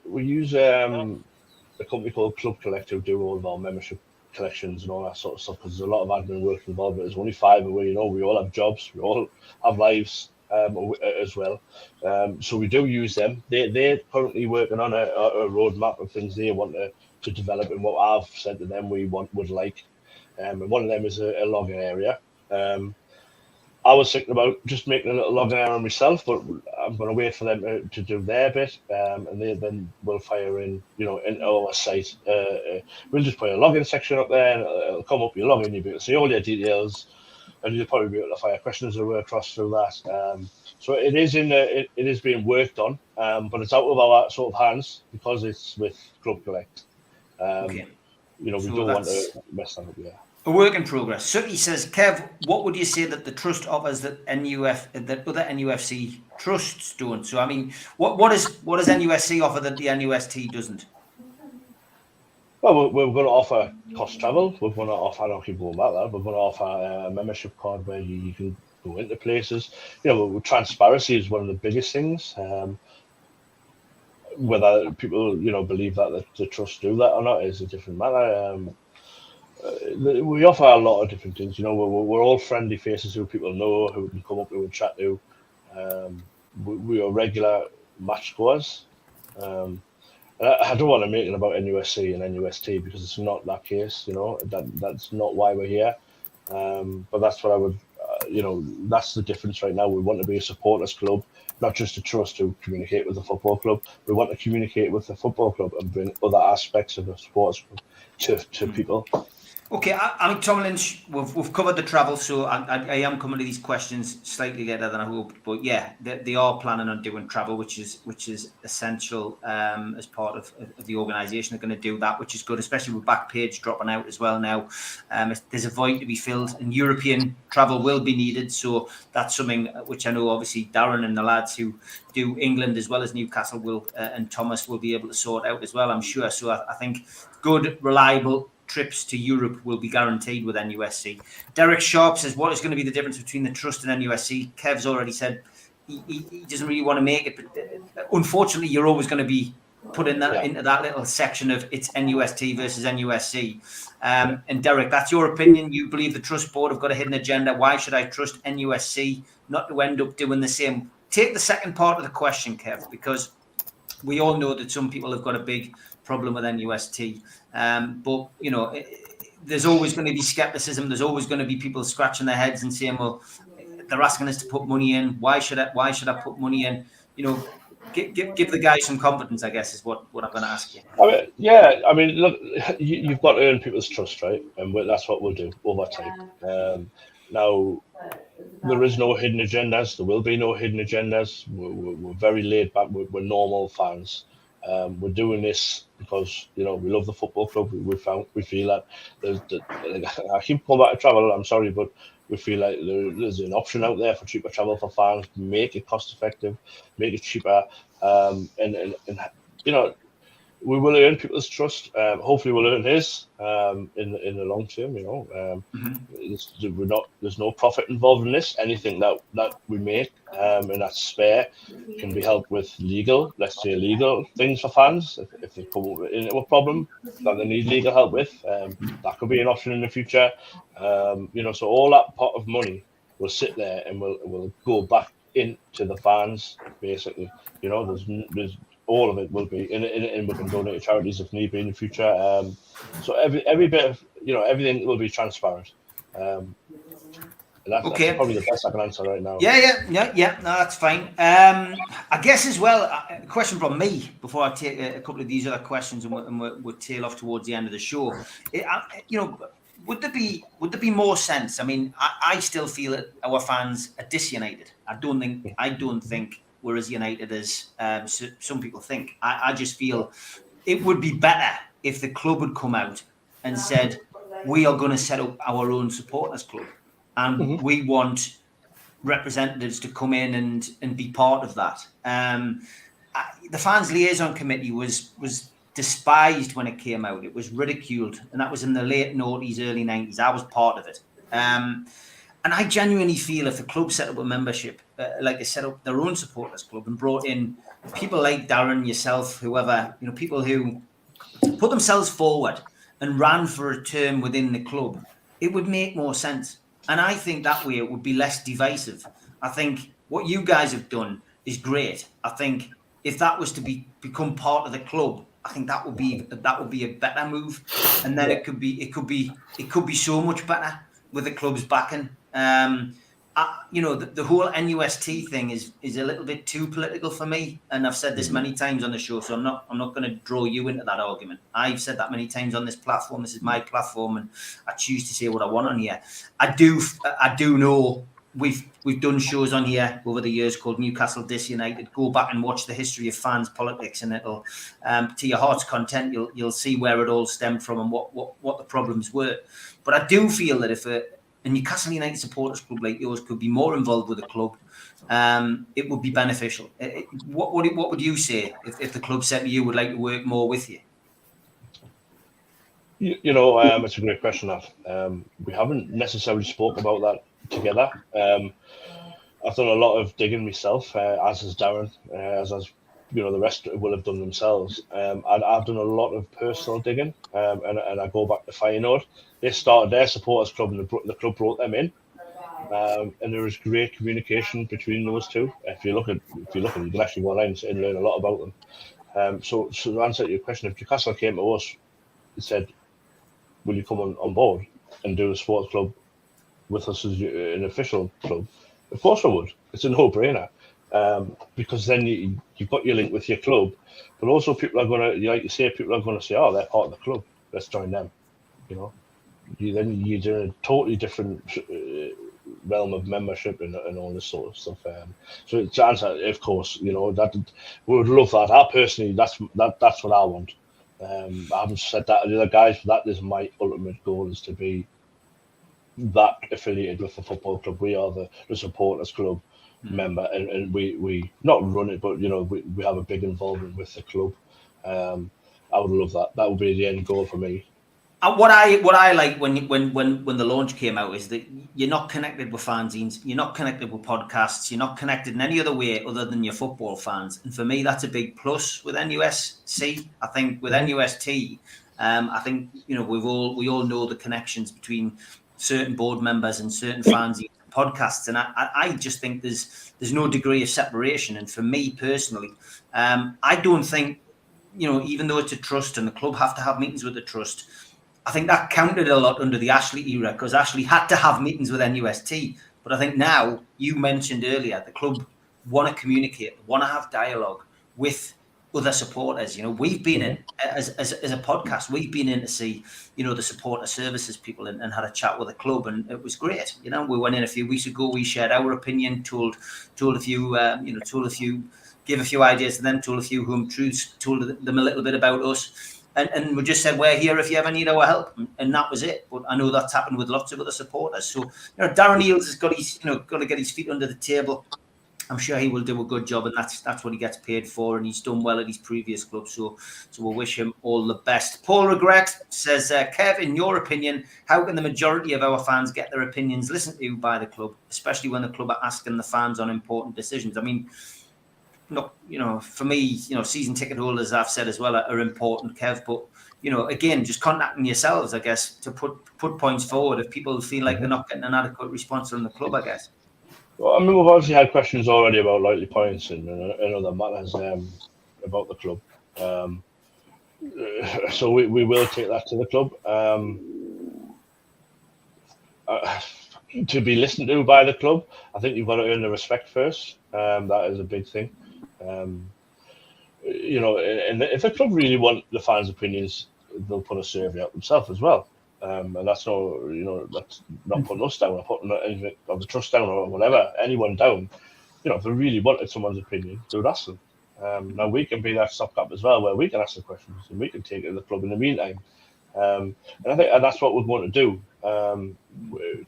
we use a company called Club Collect who do all of our membership collections and all that sort of stuff, because there's a lot of admin work involved. But there's only 5 of we all have jobs, we all have lives as well. So we do use them. They're currently working on a roadmap of things they want to develop, and what I've said to them would like. And one of them is a login area. I was thinking about just making a little login area myself, but I'm going to wait for them to do their bit, and they then will fire in, into our site. We'll just put a login section up there, and it'll come up. You log in, you'll be able to see all your details, and you'll probably be able to fire questions that were across through that. So it is being worked on, but it's out of our sort of hands because it's with Club Collect. Okay. We don't want to mess that up. Yeah. A work in progress. Sooty says, Kev, what would you say that the trust offers that other NUFC trusts don't? So, I mean, what does NUSC offer that the NUST doesn't? Well, we're going to offer cost travel. We're going to offer, I don't keep going about that, we're going to offer a membership card where you can go into places. Transparency is one of the biggest things. Whether people, believe that the trust do that or not is a different matter. We offer a lot of different things. We're all friendly faces who people know, who can come up to and chat to. We are regular match goers. And I don't want to make it about NUSC and NUST because it's not that case. That's not why we're here. But that's what I would. That's the difference right now. We want to be a supporters club, not just a trust to communicate with the football club. We want to communicate with the football club and bring other aspects of the sports club to people. Okay, I mean, Tom Lynch, we've covered the travel, so I am coming to these questions slightly later than I hoped. But yeah, they are planning on doing travel, which is essential as part of the organisation. They're going to do that, which is good, especially with Backpage dropping out as well now. There's a void to be filled, and European travel will be needed. So that's something which I know, obviously, Darren and the lads who do England as well as Newcastle will and Thomas will be able to sort out as well, I'm sure. So I think good, reliable trips to Europe will be guaranteed with NUSC. Derek Sharp says, what is going to be the difference between the trust and NUSC? Kev's already said he doesn't really want to make it, but unfortunately, you're always going to be put in that into that little section of it's NUST versus NUSC. And Derek, that's your opinion. You believe the trust board have got a hidden agenda. Why should I trust NUSC not to end up doing the same? Take the second part of the question, Kev, because we all know that some people have got a big problem with NUST. But, you know, there's always going to be skepticism. There's always going to be people scratching their heads and saying, well, they're asking us to put money in. Why should I put money in? You know, give the guys some confidence, I guess, is what I'm going to ask you. I mean, look, you've got to earn people's trust, right? And that's what we'll do over time. Now, there is no hidden agendas. There will be no hidden agendas. We're very laid back. We're normal fans. We're doing this because, you know, we love the football club. We feel that I keep coming back to travel. I'm sorry, but we feel like there's an option out there for cheaper travel for fans. Make it cost effective, make it cheaper, and you know, we will earn people's trust. Hopefully, we'll earn his in the long term. You know, there's no profit involved in this. Anything that we make and that's spare can be helped with legal things for fans. If they come into a problem that they need legal help with, that could be an option in the future. You know, so all that pot of money will sit there and will go back into the fans, basically. You know, there's all of it will be and we can donate to charities if need be in the future. So every bit of, you know, everything will be transparent. And that's probably the best I can answer right now. Yeah. No, that's fine. I guess as well, a question from me before I take a couple of these other questions and we'll tail off towards the end of the show. You know, would there be more sense? I mean, I still feel that our fans are disunited. I don't think we're as united as some people think. I just feel it would be better if the club had come out and said, we are going to set up our own supporters club and we want representatives to come in and be part of that. The fans liaison committee was despised when it came out. It was ridiculed, and that was in the late noughties, early 90s. I was part of it. And I genuinely feel if the club set up a membership, like they set up their own supporters club and brought in people like Darren, yourself, whoever, you know, people who put themselves forward and ran for a term within the club, it would make more sense. And I think that way it would be less divisive. I think what you guys have done is great. I think if that was to become part of the club, I think that would be a better move. And then it could be so much better with the club's backing. You know, the whole NUST thing is a little bit too political for me, and I've said this many times on the show, so I'm not going to draw you into that argument. I've said that many times on this platform. This is my platform, and I choose to say what I want on here. I do know we've done shows on here over the years called Newcastle Disunited. Go back and watch the history of fans politics, and it'll to your heart's content. You'll see where it all stemmed from and what the problems were. But I do feel that if a Newcastle United supporters club like yours could be more involved with the club, it would be beneficial. What would you say if the club said to you would like to work more with you? You know, it's a great question, that. We haven't necessarily spoke about that together. I've done a lot of digging myself, as has Darren, as you know, the rest will have done themselves. I've done a lot of personal digging, and I go back to Feyenoord. They started their supporters club, and the club brought them in, and there is great communication between those two. If you look at, you can actually go online and learn a lot about them. So to answer your question, if Newcastle came to us and said, "Will you come on board and do a sports club with us as an official club?" Of course I would. It's a no-brainer. Because then you've got your link with your club, but also people are going to, like you say, "Oh, they're part of the club. Let's join them." You know, you're in a totally different realm of membership and all this sort of stuff. So to answer, of course, you know, that we would love that. I personally, that's what I want. I haven't said that to the other guys, but that is my ultimate goal, is to be that affiliated with the football club. We are the supporters club member, and we not run it, but you know, we have a big involvement with the club. I would love that. That would be the end goal for me. What I like when the launch came out is that you're not connected with fanzines, you're not connected with podcasts, you're not connected in any other way other than your football fans. And for me, that's a big plus with NUSC. I think with NUST, I think we all know the connections between certain board members and certain fanzines and podcasts, and I just think there's no degree of separation. And for me personally, I don't think even though it's a trust and the club have to have meetings with the trust. I think that counted a lot under the Ashley era because Ashley had to have meetings with NUST. But I think now, you mentioned earlier, the club want to communicate, want to have dialogue with other supporters. We've been in, as a podcast, we've been in to see, the supporter services people and had a chat with the club, and it was great. We went in a few weeks ago, we shared our opinion, told a few, gave a few ideas to them, told a few home truths, told them a little bit about us. And we just said, we're here if you ever need our help. And that was it. But I know that's happened with lots of other supporters. So, Darren Eales has got to get his feet under the table. I'm sure he will do a good job, and that's what he gets paid for. And he's done well at his previous club. So we'll wish him all the best. Paul Regret says, Kev, in your opinion, how can the majority of our fans get their opinions listened to by the club, especially when the club are asking the fans on important decisions? I mean, look, for me, season ticket holders, I've said as well, are important, Kev. But, again, just contacting yourselves, I guess, to put points forward if people feel like they're not getting an adequate response from the club, I guess. Well, I mean, we've obviously had questions already about loyalty points and other matters about the club. So we will take that to the club. To be listened to by the club, I think you've got to earn the respect first. That is a big thing. And if the club really want the fans' opinions, they'll put a survey out themselves as well. And that's that's not putting us down or putting anything of the trust down or whatever, anyone down. If they really wanted someone's opinion, they would ask them. Now we can be that stopgap as well, where we can ask the questions and we can take it to the club in the meantime. And I think that's what we're going to do.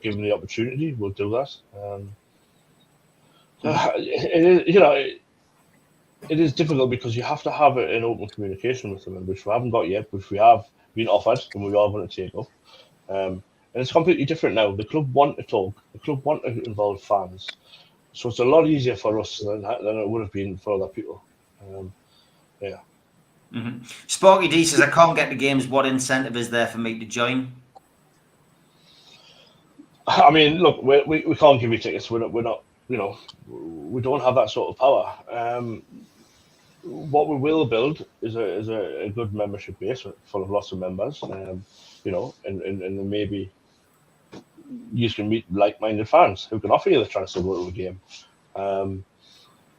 Given the opportunity, we'll do that. It is difficult because you have to have an open communication with them, which we haven't got yet, which we have been offered and we are going to take up. And it's completely different now. The club want to talk. The club want to involve fans. So it's a lot easier for us than it would have been for other people. Sparky D says, I can't get the games. What incentive is there for me to join? I mean, look, we can't give you tickets. We're not. We don't have that sort of power. What we will build is a good membership base full of lots of members. And maybe you can meet like-minded fans who can offer you the chance to go to a game.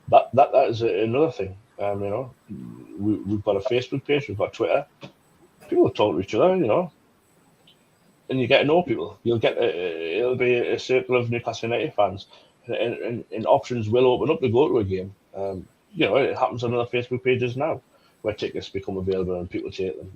That is another thing. We've got a Facebook page, we've got Twitter. People talk to each other, and you get to know people. It'll be a circle of Newcastle United fans, and options will open up to go to a game. It happens on other Facebook pages now, where tickets become available and people take them.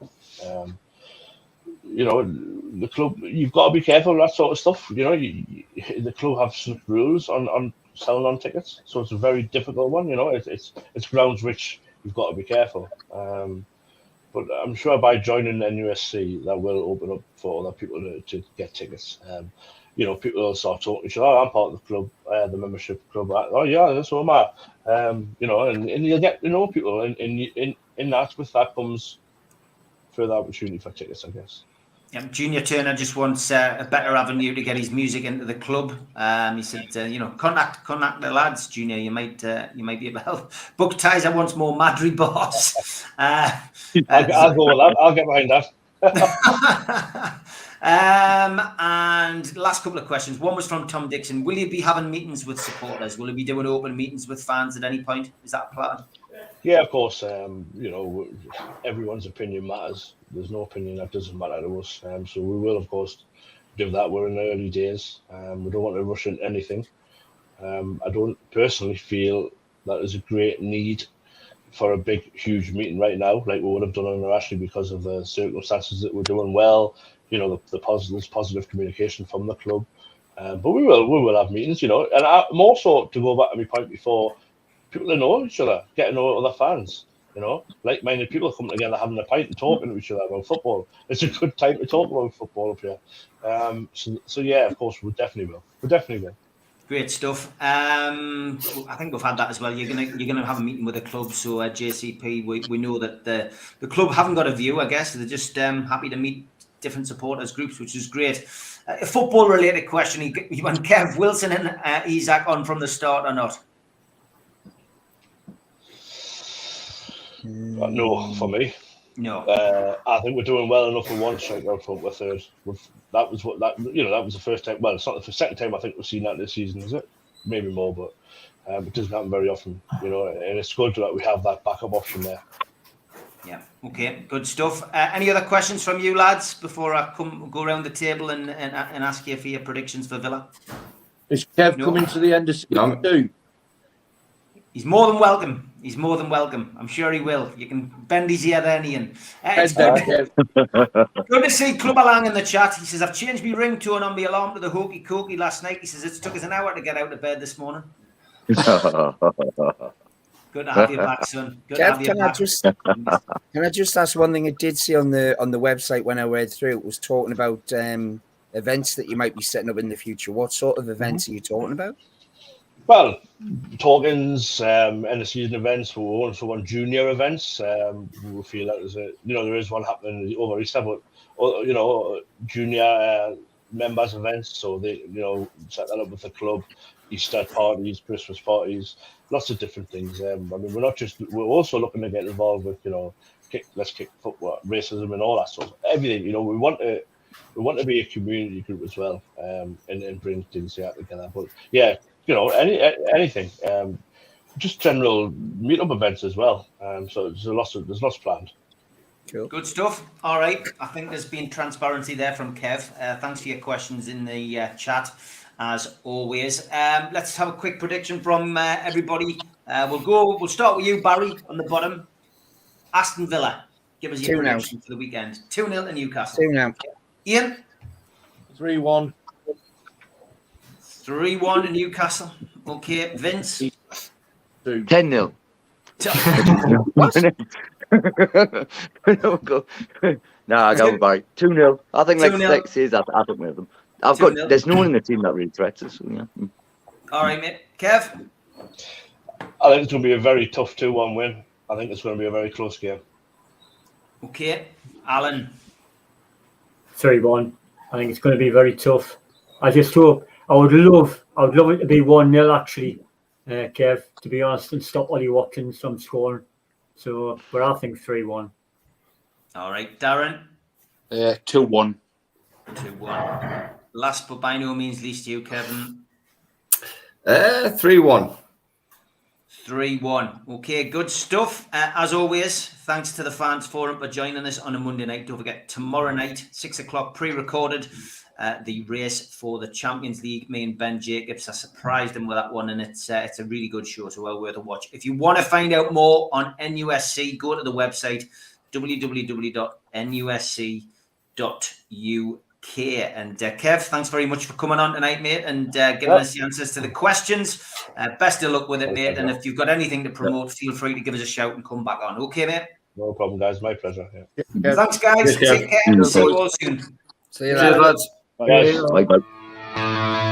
The club, you've got to be careful of that sort of stuff. The club have some rules on selling on tickets, so it's a very difficult one. It's grounds which you've got to be careful. But I'm sure by joining NUSC, that will open up for other people to get tickets. People will start talking to each other. I'm part of the club, the membership club. Oh yeah, that's what I'm at. And you'll get to know people, and in that, with that comes further opportunity for tickets, I guess. Yeah, Junior Turner just wants a better avenue to get his music into the club. He said, contact the lads, Junior. You might be able to help. Buck Tizer wants more Madry boss. I'll go with that. I'll get behind that. And last couple of questions. One was from Tom Dixon. Will you be having meetings with supporters? Will you be doing open meetings with fans at any point? Is that a plan? Yeah, of course. Everyone's opinion matters. There's no opinion that doesn't matter to us. So we will, of course, do that. We're in the early days. We don't want to rush into anything. I don't personally feel that there's a great need for a big, huge meeting right now, like we would have done under Ashley, because of the circumstances that we're doing well. The positive communication from the club. But we will have meetings. And more so, to go back to my point before, people that know each other, get to know other fans. You know, like-minded people coming together, having a pint and talking to each other about football. It's a good time to talk about football up here. So yeah, of course, we definitely will. Great stuff. I think we've had that as well. You're gonna have a meeting with the club. So JCP, we know that the club haven't got a view. I guess they're just happy to meet different supporters groups, which is great. A football related question: you want Kev Wilson and Isaac on from the start or not? No, for me. No. I think we're doing well enough with one striker up front. We're third. That was the first time. Well, it's not the second time I think we've seen that this season, is it? Maybe more, but it doesn't happen very often, you know. And it's good that we have that backup option there. Yeah. Okay. Good stuff. Any other questions from you lads before I go around the table and ask you for your predictions for Villa? Is Kev coming to the end of season 2? He's more than welcome. He's more than welcome. I'm sure he will. You can bend his ear then, Ian. It's good to see Club Alang in the chat. He says, I've changed my ringtone on my alarm to the hokey cokey last night. He says, it took us an hour to get out of bed this morning. Good to have you back, son. Good to have you back. Can I just ask one thing I did see on the website when I read through? It was talking about events that you might be setting up in the future. What sort of events are you talking about? Well, talkings, end of season events. We're also on junior events. We feel like there is one happening over Easter, but junior members events. So they set that up with the club. Easter parties, Christmas parties, lots of different things. I mean, we're also looking to get involved with let's kick football, racism, and all that sort of everything. We want to be a community group as well, and bring things together. But yeah. Anything, just general meet-up events as well. So there's lots planned. Cool. Good stuff. All right. I think there's been transparency there from Kev. Thanks for your questions in the chat, as always. Let's have a quick prediction from everybody. We'll start with you, Barry, on the bottom. Aston Villa. Give us your prediction for the weekend. 2-0 to Newcastle. 2-0. Ian? 3-1. 3-1 to Newcastle. Okay, Vince. 10-0. Nah, I go by 2-0. I think Lex says I don't know them. There's no one in the team that really threats us. So, yeah. All right, mate. Kev? I think it's going to be a very tough 2-1 win. I think it's going to be a very close game. Okay, Alan. 3-1. I think it's going to be very tough. I just hope. I would love it to be 1-0 actually, Kev, to be honest, and stop Ollie Watkins from scoring. So, but I think 3-1. All right, Darren. 2-1. 2-1. Last but by no means least, you, Kevin. 3-1. 3-1. Okay, good stuff. As always, thanks to the Fans Forum for joining us on a Monday night. Don't forget, tomorrow night, 6 o'clock, pre-recorded, the race for the Champions League. Me and Ben Jacobs, I surprised him with that one, and it's a really good show, so well worth a watch. If you want to find out more on NUSC, go to the website www.nusc.uk. And Kev, thanks very much for coming on tonight, mate, and giving us the answers to the questions. Best of luck with it, mate, and if you've got anything to promote, feel free to give us a shout and come back on. Okay, mate? No problem, guys. My pleasure. Yeah. Thanks, guys. Take care. See you all soon. See you later. Cheers, lads. Bye.